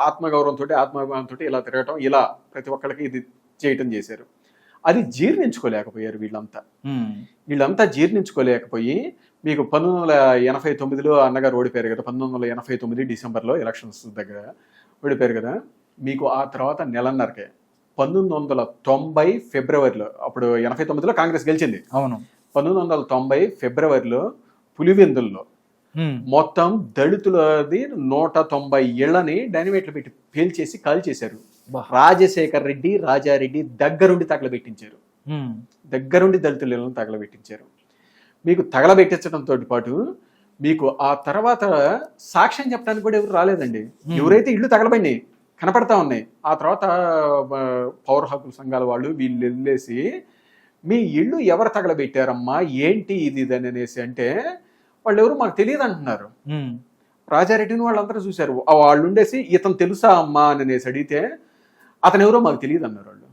ఆత్మగౌరవంతో ఆత్మాభిమానంతో ఇలా తిరగటం, ఇలా ప్రతి ఒక్కళ్ళకి ఇది చేయటం చేశారు. అది జీర్ణించుకోలేకపోయారు వీళ్ళంతా జీర్ణించుకోలేకపోయి మీకు 1989లో అన్నగారు ఓడిపోయారు కదా, 1989 డిసెంబర్లో ఎలక్షన్స్ దగ్గర ఓడిపోయారు కదా. మీకు ఆ తర్వాత నెలన్నరకే 1990 ఫిబ్రవరిలో, అప్పుడు 89లో కాంగ్రెస్ గెలిచింది.
అవును.
1990 ఫిబ్రవరిలో పులివెందుల్లో మొత్తం దళితులది 190 ఇళ్లని డైనమైట్లు పెట్టి పేల్చేసి కాల్ చేశారు. రాజశేఖర్ రెడ్డి, రాజారెడ్డి దగ్గరుండి తగలబెట్టించారు, దగ్గరుండి దళితుల ఇళ్లను తగలబెట్టించారు. మీకు తగలబెట్టించడంతో పాటు మీకు ఆ తర్వాత సాక్ష్యం చెప్పడానికి కూడా ఎవరు రాలేదండి. ఎవరైతే ఇళ్ళు తగలబడి కనపడతా ఉన్నాయి, ఆ తర్వాత పౌర హక్కుల సంఘాల వాళ్ళు వీళ్ళు వెళ్ళేసి మీ ఇళ్ళు ఎవరు తగలబెట్టారమ్మా, ఏంటి ఇది ఇది అనేసి అంటే వాళ్ళు ఎవరు మాకు తెలియదు అంటున్నారు. రాజారెడ్డిని వాళ్ళందరూ చూశారు, వాళ్ళు ఉండేసి ఇతను తెలుసా అమ్మా అని అనేసి అడిగితే అతను ఎవరో మాకు తెలియదు అన్నారు వాళ్ళు.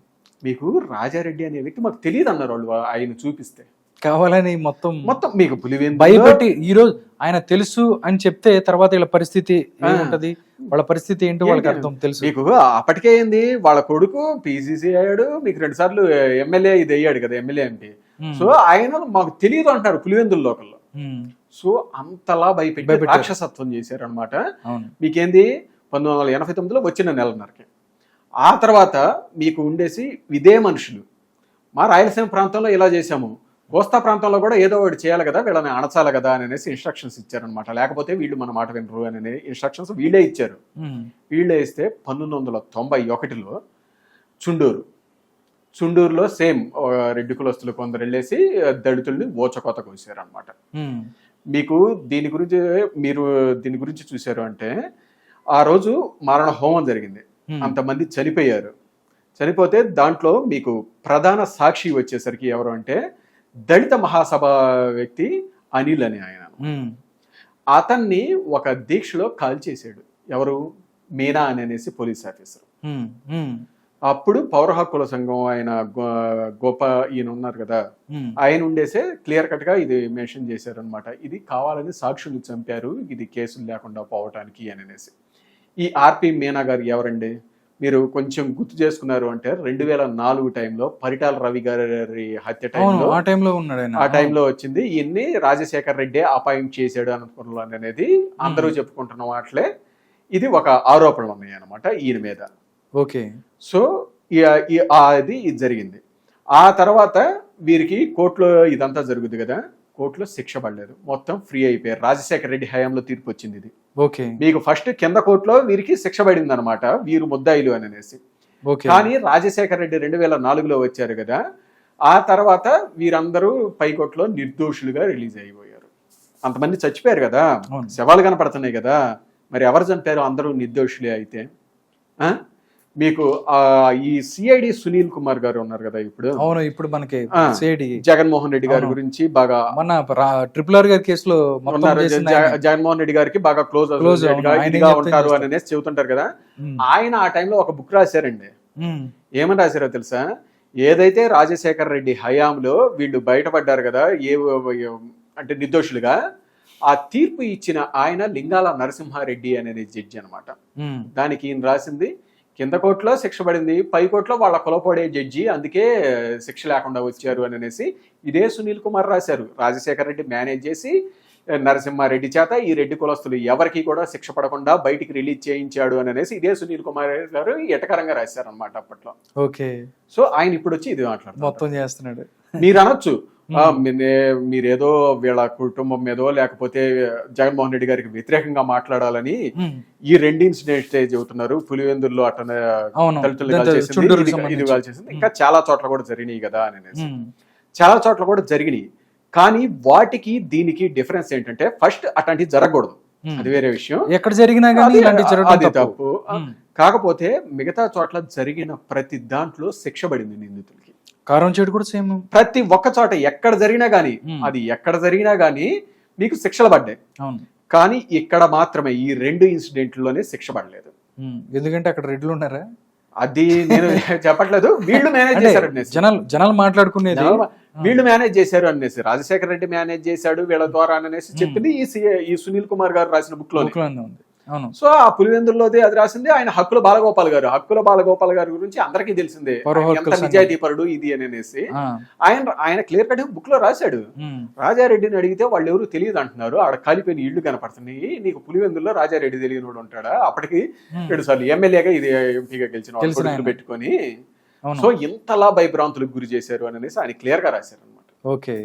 మీకు రాజారెడ్డి అనే వ్యక్తి మాకు తెలియదు అన్నారు వాళ్ళు. ఆయన చూపిస్తే
కావాలని మొత్తం
మీకు పులివెందులు
భయపెట్టి ఈరోజు ఆయన తెలుసు అని చెప్తే తర్వాత వీళ్ళ పరిస్థితి ఏముంటది, వాళ్ళ పరిస్థితి ఏంటో వాళ్ళకి అర్థం తెలుసు.
మీకు అప్పటికే ఏంది, వాళ్ళ కొడుకు పిసిసి అయ్యాడు, మీకు 2 సార్లు ఎమ్మెల్యే ఇది అయ్యాడు కదా, ఎమ్మెల్యే ఎంపీ. సో ఆయన మాకు తెలియదు అంటారు పులివెందుల లోకల్లో. సో అంతలా భయపెట్టి రాక్షసత్వం చేశారు అనమాట. మీకేంది 1989లో వచ్చిన నెలన్నరకి. ఆ తర్వాత మీకు ఉండేసి ఇదే మనుషులు మా రాయలసీమ ప్రాంతంలో ఇలా చేశాము, కోస్తా ప్రాంతంలో కూడా ఏదో ఒకటి చేయాలి కదా, వీళ్ళని అణచాలి కదా అని అనేసి ఇన్స్ట్రక్షన్స్ ఇచ్చారనమాట. లేకపోతే వీళ్ళు మన మాట వినరు అని ఇన్స్ట్రక్షన్స్ వీళ్ళే ఇచ్చారు. వీళ్ళే ఇస్తే 1991లో చుండూరులో సేమ్ రెడ్డి కులస్తులు కొందరు వెళ్ళేసి దళితుల్ని ఓచకోత కోసారు అనమాట. మీకు దీని గురించి చూశారు అంటే ఆ రోజు మారణ హోమం జరిగింది, అంతమంది చనిపోతే దాంట్లో మీకు ప్రధాన సాక్షి వచ్చేసరికి ఎవరు అంటే దళిత మహాసభ వ్యక్తి అనిల్ అని ఆయన. అతన్ని ఒక దీక్షలో కాల్ చేశాడు ఎవరు, మీనా అని అనేసి పోలీస్ ఆఫీసర్. అప్పుడు పౌర హక్కుల సంఘం ఆయన ఈయన ఉన్నారు కదా, ఆయన ఉండేసే క్లియర్ కట్ గా ఇది మెన్షన్ చేశారు అనమాట. ఇది కావాలని సాక్షులు చంపారు, ఇది కేసులు లేకుండా పోవటానికి అని అనేసి. ఈ ఆర్పి మీనా గారు ఎవరండి, మీరు కొంచెం గుర్తు చేసుకున్నారు అంటే 2004 టైంలో పరిటాల రవి గారి హత్య ఆ టైంలో వచ్చింది. ఈయన్ని రాజశేఖర్ రెడ్డి అపాయింట్ చేశాడు అనుకున్నాను అనేది అందరూ చెప్పుకుంటున్న మాటలే. ఇది ఒక ఆరోపణలు ఉన్నాయి అన్నమాట ఈయన మీద.
ఓకే.
సో ఇది జరిగింది. ఆ తర్వాత వీరికి కోర్టులో ఇదంతా జరుగుతుంది కదా, కోర్టులో శిక్ష పడలేదు, మొత్తం ఫ్రీ అయిపోయారు. రాజశేఖర రెడ్డి హయాంలో తీర్పు వచ్చింది ఇది.
ఓకే. మీకు
ఫస్ట్ కింద కోర్టులో వీరికి శిక్ష పడింది అనమాట, వీరు ముద్దాయిలు అని అనేసి. కానీ రాజశేఖర రెడ్డి 2004లో వచ్చారు కదా, ఆ తర్వాత వీరందరూ పైకోర్టులో నిర్దోషులుగా రిలీజ్ అయిపోయారు. అంతమంది చచ్చిపోయారు కదా, శవాలు కనపడుతున్నాయి కదా, మరి ఎవరు చంపారు, అందరూ నిర్దోషులే. అయితే మీకు ఈ సిఐడి సునీల్ కుమార్ గారు ఉన్నారు కదా ఇప్పుడు,
అవును, ఇప్పుడు మనకి సిఐడి
జగన్మోహన్ రెడ్డి గారి గురించి బాగా
మన ట్రిపుల్ గారి కేసులో
ఉన్నారు, జగన్మోహన్ రెడ్డి గారికి బాగా క్లోజ్ ఉంటారు అని అనేసి చెబుతుంటారు కదా. ఆయన ఆ టైంలో ఒక బుక్ రాశారండి. ఏమని రాశారో తెలుసా? ఏదైతే రాజశేఖర రెడ్డి హయాంలో వీళ్ళు బయటపడ్డారు కదా అంటే నిర్దోషులుగా, ఆ తీర్పు ఇచ్చిన ఆయన లింగాల నరసింహారెడ్డి అనేది జడ్జి అనమాట. దానికి ఈయన రాసింది, కింద కోర్టులో శిక్ష పడింది, పై కోర్టులో వాళ్ళ కులపడే జడ్జి, అందుకే శిక్ష లేకుండా వచ్చారు అని అనేసి ఇదే సునీల్ కుమార్ రాశారు. రాజశేఖర రెడ్డి మేనేజ్ చేసి నరసింహారెడ్డి చేత ఈ రెడ్డి కులస్తులు ఎవరికి కూడా శిక్ష పడకుండా బయటికి రిలీజ్ చేయించాడు అని అనేసి ఇదే సునీల్ కుమార్ గారు ఎటకరంగా రాశారు అనమాట అప్పట్లో.
ఓకే.
సో ఆయన ఇప్పుడు వచ్చి ఇది మాట్లాడుతున్నారు,
మొత్తం చేస్తున్నాడు.
మీరు అనొచ్చు మీరేదో వీళ్ళ కుటుంబం మీదో లేకపోతే జగన్మోహన్ రెడ్డి గారికి వ్యతిరేకంగా మాట్లాడాలని ఈ రెండు ఇన్సిడెంట్స్ చెబుతున్నారు. పులివెందుల్లో అట్లా దళితులు ఇది కాల్చేసింది, ఇంకా చాలా చోట్ల కూడా జరిగినాయి కదా అని అనేసి. చాలా చోట్ల కూడా జరిగినాయి, కానీ వాటికి దీనికి డిఫరెన్స్ ఏంటంటే ఫస్ట్ అట్లాంటివి జరగకూడదు, అది వేరే విషయం.
ఎక్కడ జరిగినా
అది తప్పు. కాకపోతే మిగతా చోట్ల జరిగిన ప్రతి దాంట్లో శిక్ష పడింది నిందితులకి.
కారం చెడు కూడా సేమ్,
ప్రతి ఒక్క చోట ఎక్కడ జరిగినా గానీ, అది ఎక్కడ జరిగినా గానీ మీకు శిక్షలు పడ్డాయి. కానీ ఇక్కడ మాత్రమే ఈ రెండు ఇన్సిడెంట్లోనే శిక్ష పడలేదు.
ఎందుకంటే అక్కడ రెడ్లు ఉన్నారా?
అది నేను చెప్పట్లేదు, వీళ్ళు మేనేజ్ చేశారు అనేసి,
జనాలు మాట్లాడుకునేది
వీళ్ళు మేనేజ్ చేశారు అనేసి, రాజశేఖర రెడ్డి మేనేజ్ చేశాడు వీళ్ళ ద్వారా అనేసి చెప్పింది ఈ సునీల్ కుమార్ గారు రాసిన బుక్ లో ఉంది. సో ఆ పులివెందుల్లోది అది రాసింది ఆయన హక్కుల బాలగోపాల్ గారు గురించి అందరికీ తెలిసిందే, ఎంత నిజాయితీ పరుడు ఇది అని అనేసి ఆయన క్లియర్ కట్ బుక్ లో రాశాడు. రాజారెడ్డిని అడిగితే వాళ్ళు ఎవరు తెలియదు అంటున్నారు, ఆడ కాలిపోయిన ఇళ్లు కనపడుతున్నాయి, నీకు పులివెందుల్లో రాజారెడ్డి తెలియనోడు ఉంటాడా? అప్పటికి 2 సార్లు ఎమ్మెల్యేగా ఇది ఎంపీగా గెలిచిన పెట్టుకొని, సో ఇంతలా భయభ్రాంతులకు గురి చేశారు అని అనేసి ఆయన క్లియర్ గా రాశారు అనమాట.
ఓకే.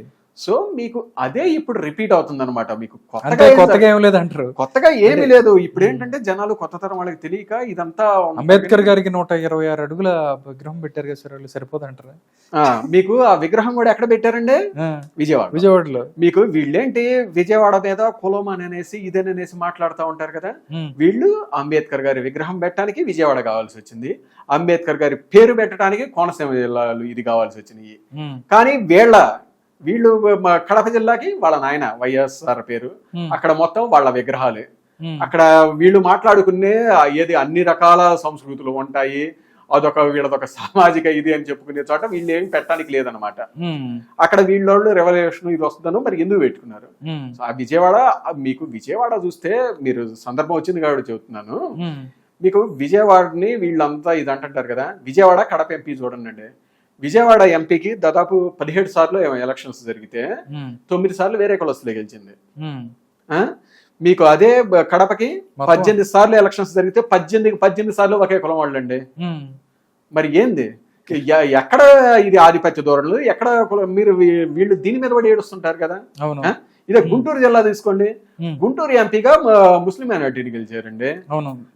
సో మీకు అదే ఇప్పుడు రిపీట్ అవుతుంది అనమాట. మీకు
కొత్తగా ఏం లేదంటారు,
కొత్తగా ఏమీ లేదు. ఇప్పుడు ఏంటంటే జనాలు కొత్త తరం వాళ్ళకి తెలియక ఇదంతా.
అంబేద్కర్ గారికి 126 అడుగుల విగ్రహం పెట్టారు కదా సార్, వాళ్ళు సరిపోదంటారా?
మీకు ఆ విగ్రహం కూడా ఎక్కడ పెట్టారండి? విజయవాడలో. మీకు వీళ్ళేంటి విజయవాడ మీద కులం అని అనేసి ఇదేననేసి మాట్లాడుతూ ఉంటారు కదా. వీళ్ళు అంబేద్కర్ గారి విగ్రహం పెట్టడానికి విజయవాడ కావాల్సి వచ్చింది, అంబేద్కర్ గారి పేరు పెట్టడానికి కోనసీమ జిల్లాలు ఇది కావాల్సి వచ్చినాయి. కానీ వీళ్ళు కడప జిల్లాకి వాళ్ళ నాయన వైఎస్ఆర్ పేరు, అక్కడ మొత్తం వాళ్ళ విగ్రహాలే. అక్కడ వీళ్ళు మాట్లాడుకునే ఏది అన్ని రకాల సంస్కృతులు ఉంటాయి, వీళ్ళదొక సామాజిక ఇది అని చెప్పుకునే చోట వీళ్ళు ఏమి పెట్టడానికి లేదనమాట. అక్కడ వీళ్ళోళ్ళు రెవల్యూషన్ ఇది వస్తుందనో మరి ఎందుకు పెట్టుకున్నారు. ఆ విజయవాడ చూస్తే, మీరు సందర్భం వచ్చింది కాబట్టి చెబుతున్నాను, మీకు విజయవాడని వీళ్ళంతా ఇది అంటుంటారు కదా, విజయవాడ కడప ఎంపీ చూడండి. విజయవాడ ఎంపీకి దాదాపు 17 సార్లు ఎలక్షన్స్ జరిగితే 9 సార్లు వేరే కులస్తులే గెలిచింది. మీకు అదే కడపకి 18 సార్లు ఎలక్షన్స్ జరిగితే 18 సార్లు ఒకే కులం వాళ్ళండి. మరి ఏంది ఎక్కడ ఇది ఆధిపత్య ధోరణులు, ఎక్కడ మీరు వీళ్ళు దీని మీద పడి ఏడుస్తుంటారు కదా. ఇదే గుంటూరు జిల్లా తీసుకోండి, గుంటూరు ఎంపీగా ముస్లిం మైనారిటీని గెలిచారండి.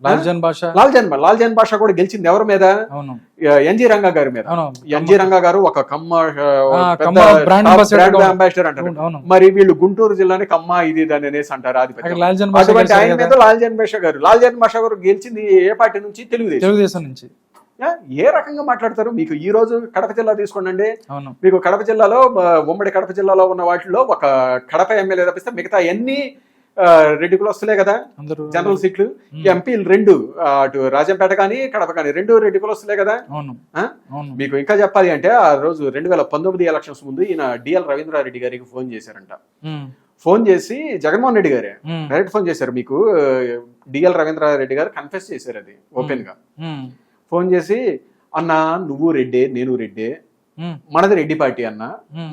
లాల్జన్ బాషా కూడా గెలిచింది ఎవరి మీద? ఎన్జీ రంగా గారి మీద. ఎన్జీ రంగా గారు ఒక కమ్మ బ్రాండ్ అంబాసిడర్ అంటారు. మరి వీళ్ళు గుంటూరు జిల్లాని కమ్మ ఇది దాని అనేసి అంటారు ఆధిపత్యం. అటువంటి ఆయన మీద లాల్జన్ బాషా గారు గెలిచింది ఏ పార్టీ నుంచి? తెలుగుదేశం నుంచి. ఏ రకంగా మాట్లాడతారు? మీకు ఈ రోజు కడప జిల్లా తీసుకోండి, మీకు కడప జిల్లాలో ఉమ్మడి కడప జిల్లాలో ఉన్న వాటిలో ఒక కడప ఎమ్మెల్యే తప్పిస్తే మిగతా ఎన్ని రెడ్డి కులస్తులే కదా జనరల్ సీట్లు. ఎంపీలు 2, అటు రాజంపేట కానీ కడప కానీ 2 రెడ్డి కులస్తులే కదా. మీకు ఇంకా చెప్పాలి అంటే ఆ రోజు 2019 ఎలక్షన్స్ ముందు ఈయన డిఎల్ రవీంద్రారెడ్డి గారికి ఫోన్ చేశారంట. ఫోన్ చేసి జగన్మోహన్ రెడ్డి గారే డైరెక్ట్ ఫోన్ చేశారు. మీకు డిఎల్ రవీంద్రారెడ్డి గారు కన్ఫెస్ చేశారు అది ఓపెన్ గా. ఫోన్ చేసి, అన్న నువ్వు రెడ్డే నేను రెడ్డే, మనది రెడ్డి పార్టీ అన్న,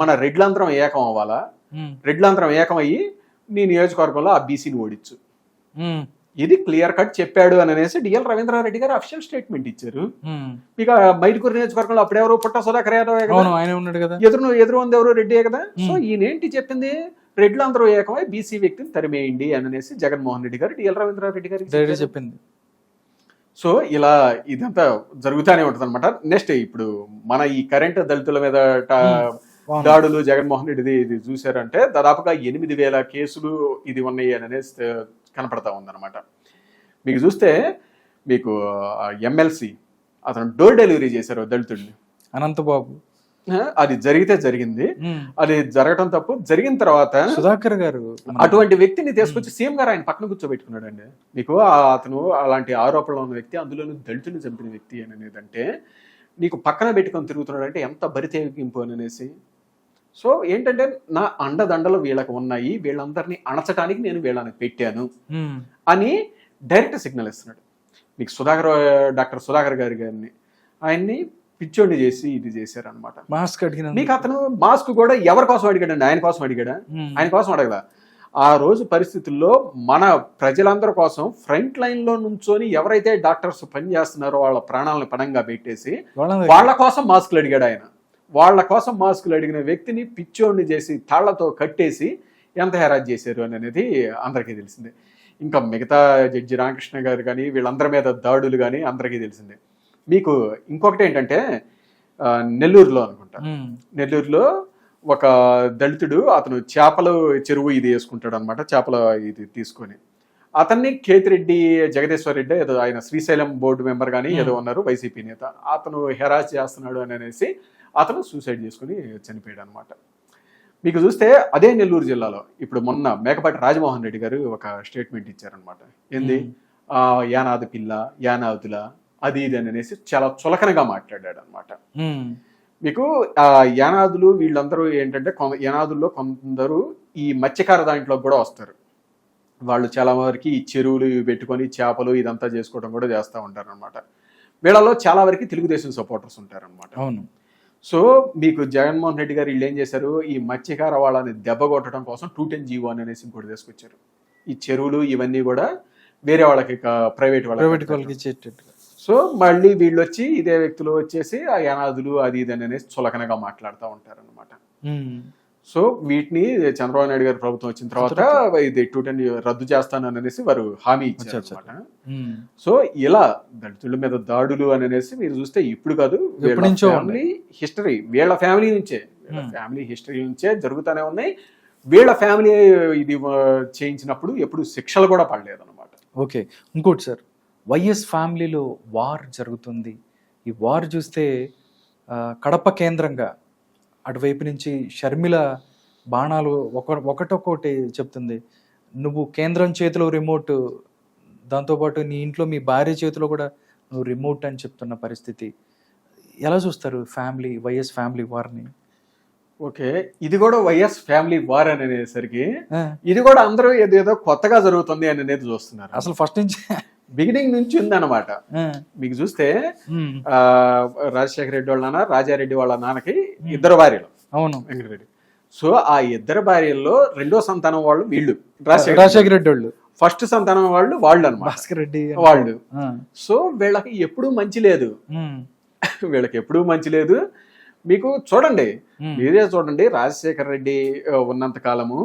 మన రెడ్లంతరం ఏకం అవ్వాలా, రెడ్లంతరం ఏకం అయ్యి నీ నియోజకవర్గంలో ఆ బీసీని ఓడించు, ఇది క్లియర్ కట్ చెప్పాడు అని అనేసి డిఎల్ రవీంద్రారెడ్డి గారు అఫిషియల్ స్టేట్మెంట్ ఇచ్చారు. ఇక మైదుకూరు నియోజకవర్గంలో అప్పుడెవరు పుట్ట సుధాకర్ యాదవ్ ఎదురు ఉంది ఎవరు రెడ్డే కదా. సో ఈయనేంటి చెప్పింది, రెడ్లందరూ ఏకమై బీసీ వ్యక్తిని తరిమేయండి అని అనేసి జగన్మోహన్ రెడ్డి గారు డిఎల్ రవీంద్రారెడ్డి గారికి చెప్పింది. సో ఇలా ఇదంతా జరుగుతూనే ఉంటుంది అనమాట. నెక్స్ట్ ఇప్పుడు మన ఈ కరెంట్ దళితుల మీద దాడులు జగన్మోహన్ రెడ్డిది ఇది చూసారంటే దాదాపుగా 8,000 కేసులు ఇది ఉన్నాయి అని అనేసి కనపడతా ఉందన్నమాట. మీకు చూస్తే మీకు ఎమ్మెల్సీ అతను డోర్ డెలివరీ చేశారు దళితుడిని.
అనంతబాబు
అది జరిగితే జరిగింది, అది జరగటం తప్పు. జరిగిన తర్వాత
సుధాకర్ గారు
అటువంటి వ్యక్తిని తీసుకొచ్చి సీఎం గారు ఆయన పక్కన కూర్చోబెట్టుకున్నాడు అండి. మీకు అతను అలాంటి ఆరోపణలు ఉన్న వ్యక్తి, అందులోనూ దళితుని చంపిన వ్యక్తి అని అనేదంటే నీకు పక్కన పెట్టుకొని తిరుగుతున్నాడు అంటే ఎంత బరితెగింపు అని అనేసి. సో ఏంటంటే నా అండదండలు వీళ్ళకి ఉన్నాయి, వీళ్ళందరినీ అణచడానికి నేను వీళ్ళని పెట్టాను అని డైరెక్ట్ సిగ్నల్ ఇస్తున్నాడు. మీకు డాక్టర్ సుధాకర్ గారిని ఆయన్ని పిచ్చోడిని చేసి ఇది చేశారు అనమాట.
మాస్క్ అడిగిన
మీకు అతను మాస్క్ కూడా ఎవరి కోసం అడిగాడండి? ఆయన కోసం అడిగాడా? ఆయన కోసం అడగలా. ఆ రోజు పరిస్థితుల్లో మన ప్రజలందరి కోసం ఫ్రంట్ లైన్ లో నుంచొని ఎవరైతే డాక్టర్స్ పనిచేస్తున్నారో వాళ్ళ ప్రాణాలను పణంగా పెట్టేసి వాళ్ళ కోసం మాస్కులు అడిగాడు ఆయన. వాళ్ళ కోసం మాస్కులు అడిగిన వ్యక్తిని పిచ్చోడిని చేసి తాళ్లతో కట్టేసి ఎంత హెరాజ్ చేశారు అనేది అందరికీ తెలిసిందే. ఇంకా మిగతా జడ్జి రామకృష్ణ గారు కానీ వీళ్ళందరి మీద దాడులు కానీ అందరికీ తెలిసిందే. మీకు ఇంకొకటి ఏంటంటే నెల్లూరులో అనుకుంటా, నెల్లూరులో ఒక దళితుడు అతను చేపల చెరువు ఇది వేసుకుంటాడు అనమాట, చేపల ఇది తీసుకొని అతన్ని కేతిరెడ్డి జగదీశ్వర్ రెడ్డి ఏదో ఆయన శ్రీశైలం బోర్డు మెంబర్ కానీ ఏదో ఉన్నారు వైసీపీ నేత, అతను హెరాస్ చేస్తున్నాడు అని అనేసి అతను సూసైడ్ చేసుకుని చనిపోయాడు అనమాట. మీకు చూస్తే అదే నెల్లూరు జిల్లాలో ఇప్పుడు మొన్న మేకపాటి రాజమోహన్ రెడ్డి గారు ఒక స్టేట్మెంట్ ఇచ్చారనమాట. ఏంది యానాది పిల్ల యానాదుల అది ఇది అని అనేసి చాలా చులకనగా మాట్లాడాడు అనమాట. మీకు యానాదులు వీళ్ళందరూ ఏంటంటే యానాదుల్లో కొందరు ఈ మత్స్యకార దాంట్లో కూడా వస్తారు. వాళ్ళు చాలా వరకు ఈ చెరువులు పెట్టుకొని చేపలు ఇదంతా చేసుకోవడం కూడా చేస్తూ ఉంటారు అనమాట. వీళ్ళలో చాలా వరకు తెలుగుదేశం సపోర్టర్స్ ఉంటారనమాట.
అవును.
సో మీకు జగన్మోహన్ రెడ్డి గారు వీళ్ళు ఏం చేశారు, ఈ మత్స్యకార వాళ్ళని దెబ్బ కొట్టడం కోసం 210 జీవో అనేసి ఇంకోటి తీసుకొచ్చారు. ఈ చెరువులు ఇవన్నీ కూడా వేరే వాళ్ళకి ప్రైవేట్ వాళ్ళకి ఇచ్చేటట్టు. సో మళ్ళీ వీళ్ళు వచ్చి ఇదే వ్యక్తులు వచ్చేసి ఆ యానాదులు అది ఇది అనేసి చులకనగా మాట్లాడుతూ ఉంటారు అనమాట. సో వీటిని చంద్రబాబు నాయుడు గారి ప్రభుత్వం వచ్చిన తర్వాత ఇది 210 రద్దు చేస్తాను అనేసి వారు హామీ ఇచ్చారు అనమాట. సో ఇలా దళితుల మీద దాడులు అని అనేసి మీరు చూస్తే ఇప్పుడు కాదు, ఫ్యామిలీ హిస్టరీ వీళ్ళ ఫ్యామిలీ నుంచే జరుగుతూనే ఉన్నాయి. వీళ్ళ ఫ్యామిలీ ఇది చేయించినప్పుడు ఎప్పుడు శిక్షలు కూడా పడలేదు అనమాట.
ఓకే, ఇంకోటి సార్, వైఎస్ ఫ్యామిలీలో వార్ జరుగుతుంది. ఈ వార్ చూస్తే కడప కేంద్రంగా అటువైపు నుంచి షర్మిల బాణాలు ఒకటొక్కటి చెప్తుంది. నువ్వు కేంద్రం చేతిలో రిమోట్, దాంతోపాటు నీ ఇంట్లో మీ భార్య చేతిలో కూడా నువ్వు రిమోట్ అని చెప్తున్న పరిస్థితి. ఎలా చూస్తారు వైఎస్ ఫ్యామిలీ వార్ని?
ఓకే, ఇది కూడా వైఎస్ ఫ్యామిలీ వార్ అని అనేసరికి ఇది కూడా అందరూ ఏదో కొత్తగా జరుగుతుంది అని అనేది చూస్తున్నారు.
అసలు ఫస్ట్ నుంచి
బిగినింగ్ నుంచి ఉందన్నమాట. మీకు చూస్తే రాజశేఖర రెడ్డి వాళ్ళ నాన్న రాజారెడ్డి వాళ్ళ నాన్నకి ఇద్దరు భార్యలు.
అవును,
వెంకటరెడ్డి. సో ఆ ఇద్దరు భార్యల్లో రెండో సంతానం వాళ్ళు వీళ్ళు
రాజశేఖర రెడ్డి వాళ్ళు,
ఫస్ట్ సంతానం వాళ్ళు అన్నమాట
భాస్కర్ రెడ్డి
వాళ్ళు. సో వీళ్ళకి ఎప్పుడూ మంచి లేదు, వీళ్ళకి ఎప్పుడూ మంచి లేదు. మీకు చూడండి, మీరే చూడండి, రాజశేఖర రెడ్డి ఉన్నంత కాలము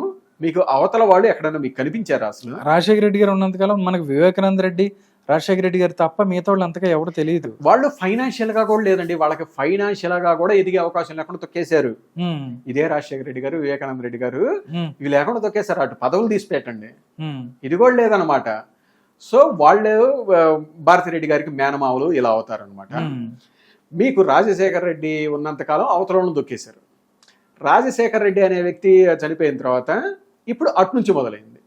మీకు అవతల వాళ్ళు ఎక్కడైనా మీకు కనిపించారు? అసలు
రాజశేఖర రెడ్డి గారు ఉన్నంతకాలం మనకు వివేకానంద రెడ్డి, రాజశేఖర రెడ్డి గారు తప్ప మిగతా వాళ్ళు అంతగా ఎవరు తెలియదు.
వాళ్ళు ఫైనాన్షియల్ గా కూడా లేదండి, వాళ్ళకి ఫైనాన్షియల్ గా కూడా ఎదిగే అవకాశం లేకుండా తొక్కేశారు. ఇదే రాజశేఖర రెడ్డి గారు, వివేకానంద రెడ్డి గారు ఇవి లేకుండా తొక్కేశారు. అటు పదవులు తీసి పెట్టండి, ఇది కూడా లేదనమాట. సో వాళ్ళు భారతిరెడ్డి గారికి మేనమావులు ఇలా అవుతారనమాట. మీకు రాజశేఖర రెడ్డి ఉన్నంతకాలం అవతలను దొక్కేశారు. రాజశేఖర రెడ్డి అనే వ్యక్తి చనిపోయిన తర్వాత ఇప్పుడు అటు నుంచి మొదలైంది,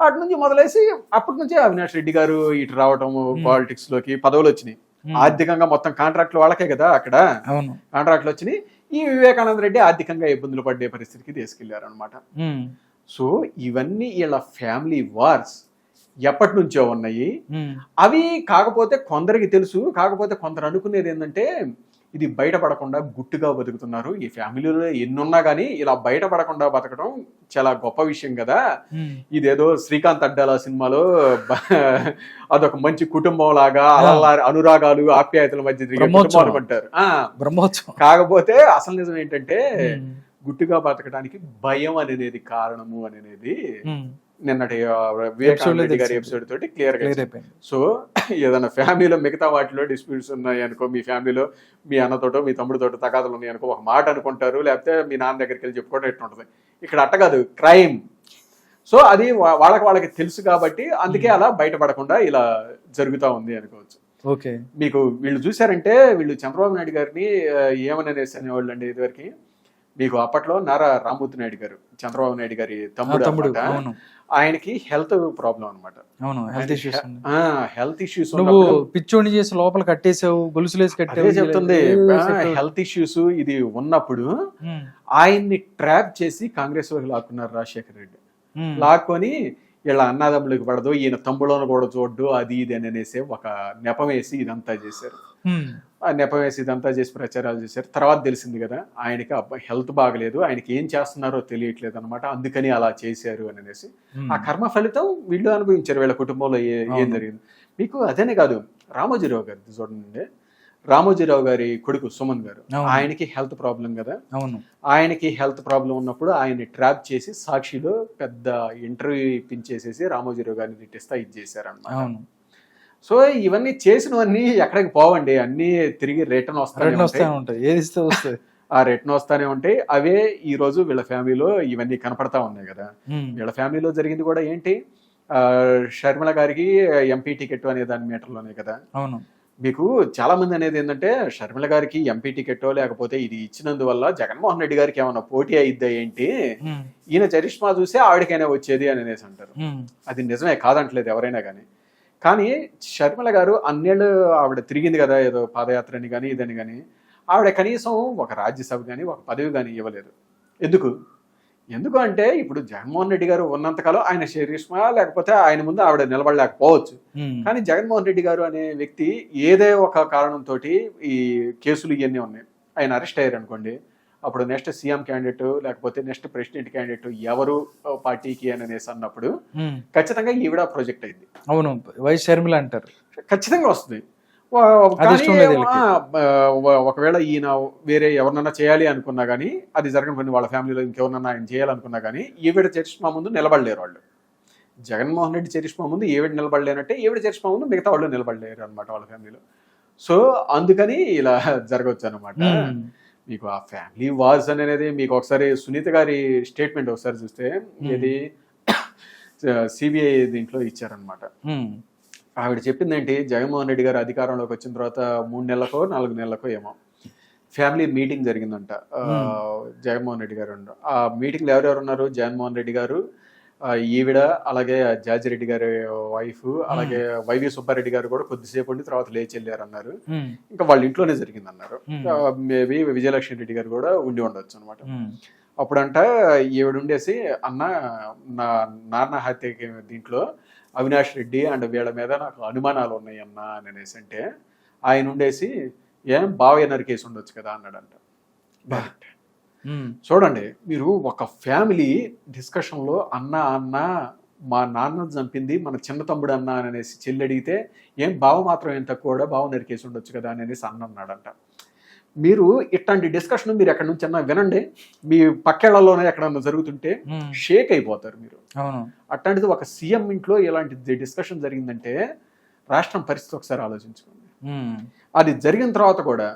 అటు నుంచి మొదలేసి అప్పటి నుంచి అవినాష్ రెడ్డి గారు ఇటు రావటము, పాలిటిక్స్ లోకి పదవులు వచ్చినాయి. ఆర్థికంగా మొత్తం కాంట్రాక్ట్లు వాళ్ళకే కదా అక్కడ కాంట్రాక్ట్లు వచ్చినాయి. ఈ వివేకానంద రెడ్డి ఆర్థికంగా ఇబ్బందులు పడే పరిస్థితికి తీసుకెళ్లారు అనమాట. సో ఇవన్నీ వీళ్ళ ఫ్యామిలీ వార్స్ ఎప్పటి నుంచో ఉన్నాయి. అవి కాకపోతే కొందరికి తెలుసు, కాకపోతే కొందరు అనుకునేది ఏంటంటే ఇది బయటపడకుండా గుట్టుగా బతుకుతున్నారు. ఈ ఫ్యామిలీలో ఎన్నున్నా కానీ ఇలా బయటపడకుండా బతకడం చాలా గొప్ప విషయం కదా. ఇదేదో శ్రీకాంత్ అడ్డాల సినిమాలో అదొక మంచి కుటుంబం లాగా అనురాగాలు ఆప్యాయతల మధ్య అనుకుంటారు. కాకపోతే అసలు నిజం ఏంటంటే గుట్టుగా బతకడానికి భయం అనేది కారణము అనేది నిన్నటి వివేకానంద గారి ఎపిసోడ్ తోటి క్లియర్ గా అయిపోయింది. సో ఏదైనా ఫ్యామిలీలో మిగతా వాటిలో డిస్ప్యూట్స్ ఉన్నాయి అనుకో, మీ ఫ్యామిలీలో మీ అన్నతోటో మీ తమ్ముడితోటో తగాదులు ఉన్నాయి అనుకో, ఒక మాట అనుకుంటారు, లేకపోతే మీ నాన్న దగ్గరికి వెళ్ళి చెప్పుకోవడం ఎట్లుంటది. ఇక్కడ అట్ట కాదు, క్రైమ్. సో అది వాళ్ళకి తెలుసు కాబట్టి అందుకే అలా బయటపడకుండా ఇలా జరుగుతూ ఉంది అనుకోవచ్చు.
ఓకే.
మీకు వీళ్ళు చూసారంటే వీళ్ళు చంద్రబాబు నాయుడు గారిని ఏమని అనేసి అనేవాళ్ళు అండి ఇదివరకు. మీకు అప్పట్లో నారా రామ్మూర్తి నాయుడు గారు చంద్రబాబు నాయుడు గారి తమ్ముడు అన్నమాట.
అవును.
ఆయనకి హెల్త్ ప్రాబ్లం అనమాట.
అవును, హెల్త్ ఇష్యూస్.
హెల్త్ ఇష్యూస్
నువ్వు పిచ్చోని చేసి లోపల కట్టేసావు, గొలుసులేసి కట్టావు
చెప్తుంది. హెల్త్ ఇష్యూస్ ఇది ఉన్నప్పుడు ఆయన్ని ట్రాప్ చేసి కాంగ్రెస్ వాళ్ళు లాక్కున్నారు రాజశేఖర రెడ్డి. లాక్కొని వీళ్ళ అన్నదమ్ములకు పడదు, ఈయన తమ్ముళ్ళను కూడా చూడ్డు, అది ఇది అని అనేసి ఒక నెపం వేసి ఇదంతా చేశారు. ఆ నెపం వేసి ఇదంతా చేసి ప్రచారాలు చేశారు. తర్వాత తెలిసింది కదా ఆయనకి హెల్త్ బాగలేదు, ఆయనకి ఏం చేస్తున్నారో తెలియట్లేదు అనమాట, అందుకని అలా చేశారు అని అనేసి. ఆ కర్మ ఫలితం వీళ్ళు అనుభవించారు, వీళ్ళ కుటుంబంలో ఏం జరిగింది. మీకు అదేనే కాదు, రామోజీరావు గారి చూడండి, రామోజీరావు గారి కొడుకు సుమన్ గారు, ఆయనకి హెల్త్ ప్రాబ్లం కదా.
అవును.
ఆయనకి హెల్త్ ప్రాబ్లం ఉన్నప్పుడు ఆయన్ని ట్రాప్ చేసి సాక్షిలో పెద్ద ఇంటర్వ్యూ ఇప్పించేసేసి రామోజీరావు గారిని తిట్టిస్తా ఇది చేశారు అన్నమాట. సో ఇవన్నీ చేసినవన్నీ ఎక్కడికి పోవండి, అన్ని తిరిగి రిటర్న్ వస్తానే ఉంటాయి. ఆ రిటర్న్ వస్తానే ఉంటాయి. అవే ఈ రోజు వీళ్ళ ఫ్యామిలీలో ఇవన్నీ కనపడతా ఉన్నాయి కదా. వీళ్ళ ఫ్యామిలీలో జరిగింది కూడా ఏంటి, షర్మిల గారికి ఎంపీ టికెట్ అనే దాని మీటర్లోనే కదా.
అవును.
మీకు చాలా మంది అనేది ఏంటంటే షర్మిల గారికి ఎంపీ టికెట్టో లేకపోతే ఇది ఇచ్చినందువల్ల జగన్మోహన్ రెడ్డి గారికి ఏమన్నా పోటీ అయిద్దా ఏంటి, ఈయన చరిష్మా చూసి ఆవిడకైనా వచ్చేది అని అనేసి అంటారు. అది నిజమే, కాదంటలేదు ఎవరైనా కానీ. కానీ షర్మిల గారు అన్నేళ్ళు ఆవిడ తిరిగింది కదా, ఏదో పాదయాత్ర అని కానీ ఇదని కానీ, ఆవిడ కనీసం ఒక రాజ్యసభ కానీ ఒక పదవి కానీ ఇవ్వలేదు. ఎందుకు అంటే ఇప్పుడు జగన్మోహన్ రెడ్డి గారు ఉన్నంతకాలం ఆయన చరిష్మా లేకపోతే ఆయన ముందు ఆవిడ నిలబడలేకపోవచ్చు. కానీ జగన్మోహన్ రెడ్డి గారు అనే వ్యక్తి ఏదో ఒక కారణంతో ఈ కేసులు ఇవన్నీ ఉన్నాయి, ఆయన అరెస్ట్ అయ్యారు అనుకోండి, అప్పుడు నెక్స్ట్ సీఎం క్యాండిడేట్ లేకపోతే నెక్స్ట్ ప్రెసిడెంట్ క్యాండిడేట్ ఎవరు పార్టీకి అని అనేసి అన్నప్పుడు ఖచ్చితంగా ఈవిడ ప్రాజెక్ట్ అయింది.
అవును, వైఎస్ షర్మిల అంటారు,
ఖచ్చితంగా వస్తుంది. ఒకవేళ ఈయన వేరే ఎవరినన్నా చేయాలి అనుకున్నా కానీ అది జరగని, వాళ్ళ ఫ్యామిలీలో ఇంకెవరన్నా ఆయన చేయాలనుకున్నా కానీ ఈవిడ చరిష్మా ముందు నిలబడలేరు వాళ్ళు. జగన్మోహన్ రెడ్డి చరిష్మా ముందు ఈవిడ నిలబడలేనట్టే ఈవిడ చరిష్మా ముందు మిగతా వాళ్ళు నిలబడలేరు అనమాట వాళ్ళ ఫ్యామిలీలో. సో అందుకని ఇలా జరగవచ్చు అనమాట. మీకు ఆ ఫ్యామిలీ వార్స్ అనేది మీకు ఒకసారి సునీత గారి స్టేట్మెంట్ ఒకసారి చూస్తే ఇది సిబిఐ దీంట్లో ఇచ్చారనమాట. ఆవిడ చెప్పింది ఏంటి, జగన్మోహన్ రెడ్డి గారు అధికారంలోకి వచ్చిన తర్వాత 3 నెలలకో 4 నెలలకో ఏమో ఫ్యామిలీ మీటింగ్ జరిగిందంట జగన్మోహన్ రెడ్డి గారు. ఆ మీటింగ్లో ఎవరెవరు ఉన్నారు, జగన్మోహన్ రెడ్డి గారు, ఈవిడ, అలాగే జార్జిరెడ్డి గారి వైఫ్, అలాగే వైవి సుబ్బారెడ్డి గారు కూడా కొద్దిసేపు ఉండి తర్వాత లేచి వెళ్ళారు అన్నారు. ఇంకా వాళ్ళ ఇంట్లోనే జరిగింది అన్నారు. మేబీ విజయలక్ష్మి రెడ్డి గారు కూడా ఉండి ఉండొచ్చు అనమాట. అప్పుడంట ఈవిడ ఉండేసి, అన్న నా నాన్న హత్యకి దీంట్లో అవినాష్ రెడ్డి అండ్ వీళ్ళ మీద నాకు అనుమానాలు ఉన్నాయి అన్న అని అనేసి అంటే, ఆయన ఉండేసి ఏం బావయ్య నరికేసి ఉండొచ్చు కదా అన్నాడంట. చూడండి, మీరు ఒక ఫ్యామిలీ డిస్కషన్లో అన్న మా నాన్న చంపింది మన చిన్న తమ్ముడు అన్న అని అనేసి చెల్లి అడిగితే, ఏం బావ మాత్రం ఏం తక్కువ, బావ నరికేసి ఉండొచ్చు కదా అని అనేసి అన్న అన్నాడంట. మీరు ఇట్లాంటి డిస్కషన్ మీరు ఎక్కడి నుంచి అన్నా వినండి, మీ పక్కేళ్లలోనే ఎక్కడన్నా జరుగుతుంటే షేక్ అయిపోతారు మీరు. అట్లాంటిది ఒక సీఎం ఇంట్లో ఇలాంటి డిస్కషన్ జరిగిందంటే రాష్ట్రం పరిస్థితి ఒకసారి ఆలోచించుకోండి. అది జరిగిన తర్వాత కూడా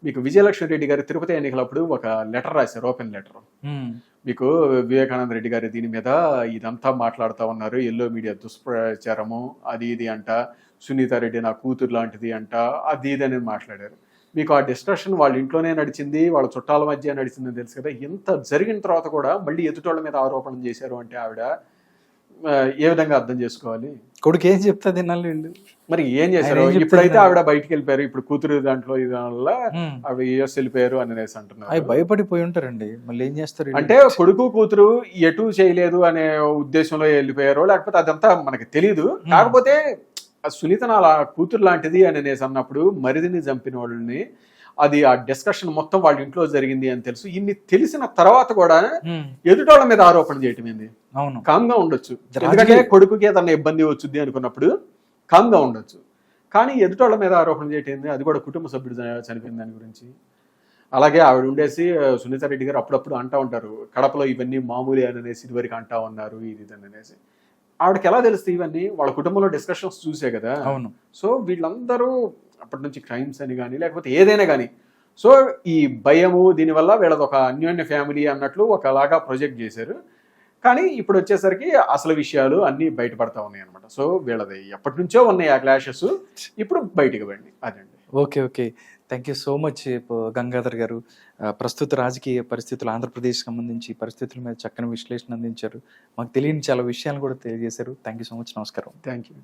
మీకు విజయలక్ష్మి రెడ్డి గారి తిరుపతి ఎన్నికలప్పుడు ఒక లెటర్ రాశారు, ఓపెన్ లెటర్. మీకు వివేకానంద రెడ్డి గారి దీని మీద ఇదంతా మాట్లాడుతూ ఉన్నారు, ఎల్లో మీడియా దుష్ప్రచారము అది ఇది అంట, సునీత రెడ్డి నా కూతురు లాంటిది అంట, అది ఇది అని మాట్లాడారు. మీకు ఆ డిస్కషన్ వాళ్ళ ఇంట్లోనే నడిచింది, వాళ్ళ చుట్టాల మధ్య నడిచిందని తెలుసు కదా. ఇంత జరిగిన తర్వాత కూడా మళ్ళీ ఎదుటోళ్ళ మీద ఆరోపణలు చేశారు అంటే ఆవిడ ఏ విధంగా అర్థం చేసుకోవాలి?
కొడుకు ఏం చెప్తుంది
మరి ఏం చేశారు? ఇప్పుడైతే ఆవిడ బయటికి వెళ్ళిపోయారు, ఇప్పుడు కూతురు దాంట్లో ఇది వల్ల ఆవిడ యూఎస్ వెళ్ళిపోయారు అనేసి అంటున్నారు.
భయపడిపోయి ఉంటారండి, మళ్ళీ ఏం చేస్తారు
అంటే కొడుకు కూతురు ఎటు చేయలేదు అనే ఉద్దేశంలో వెళ్ళిపోయారో లేకపోతే అదంతా మనకి తెలియదు. కాకపోతే సునీత నా కూతురు లాంటిది అని అనేసి అన్నప్పుడు మరిదిని చంపిన వాళ్ళని, అది ఆ డిస్కషన్ మొత్తం వాళ్ళ ఇంట్లో జరిగింది అని తెలుసు. ఇన్ని తెలిసిన తర్వాత కూడా ఎదుటోళ్ళ మీద ఆరోపణ చేయటం ఏంది? కామ్ గా ఉండొచ్చు, ఎందుకంటే కొడుకుకి ఏదన్నా ఇబ్బంది వచ్చుద్ది అనుకున్నప్పుడు కామ్ గా ఉండొచ్చు. కానీ ఎదుటోళ్ళ మీద ఆరోపణ చేయటం ఏంది? అది కూడా కుటుంబ సభ్యుడు చనిపోయిన దాని గురించి. అలాగే ఆవిడ ఉండేసి సునీత రెడ్డి గారు అప్పుడప్పుడు అంటా ఉంటారు, కడపలో ఇవన్నీ మామూలే అని అనేసి ఇదివరకు అంటా ఉన్నారు ఇది ఇది అనేసి. ఆవిడకి ఎలా తెలుస్తుంది ఇవన్నీ? వాళ్ళ కుటుంబంలో డిస్కషన్స్ చూసే కదా. సో వీళ్ళందరూ అప్పటి నుంచి క్రైమ్స్ అని కానీ లేకపోతే ఏదైనా కానీ, సో ఈ భయము దీనివల్ల వీళ్ళది ఒక అన్యోన్య ఫ్యామిలీ అన్నట్లు ఒకలాగా ప్రొజెక్ట్ చేశారు. కానీ ఇప్పుడు వచ్చేసరికి అసలు విషయాలు అన్నీ బయటపడతా ఉన్నాయి అనమాట. సో వీళ్ళది ఎప్పటి నుంచో ఉన్నాయి ఆ క్లాషెస్, ఇప్పుడు బయటికి పడి అదండి.
Okay. Okay. Thank you so much Gangadhar గారు. ప్రస్తుత రాజకీయ పరిస్థితులు, ఆంధ్రప్రదేశ్‌కి సంబంధించి పరిస్థితుల మీద చక్కని విశ్లేషణ అందించారు. మాకు తెలియని చాలా విషయాలను కూడా తెలియజేశారు. Thank you so much. నమస్కారం.
Thank you.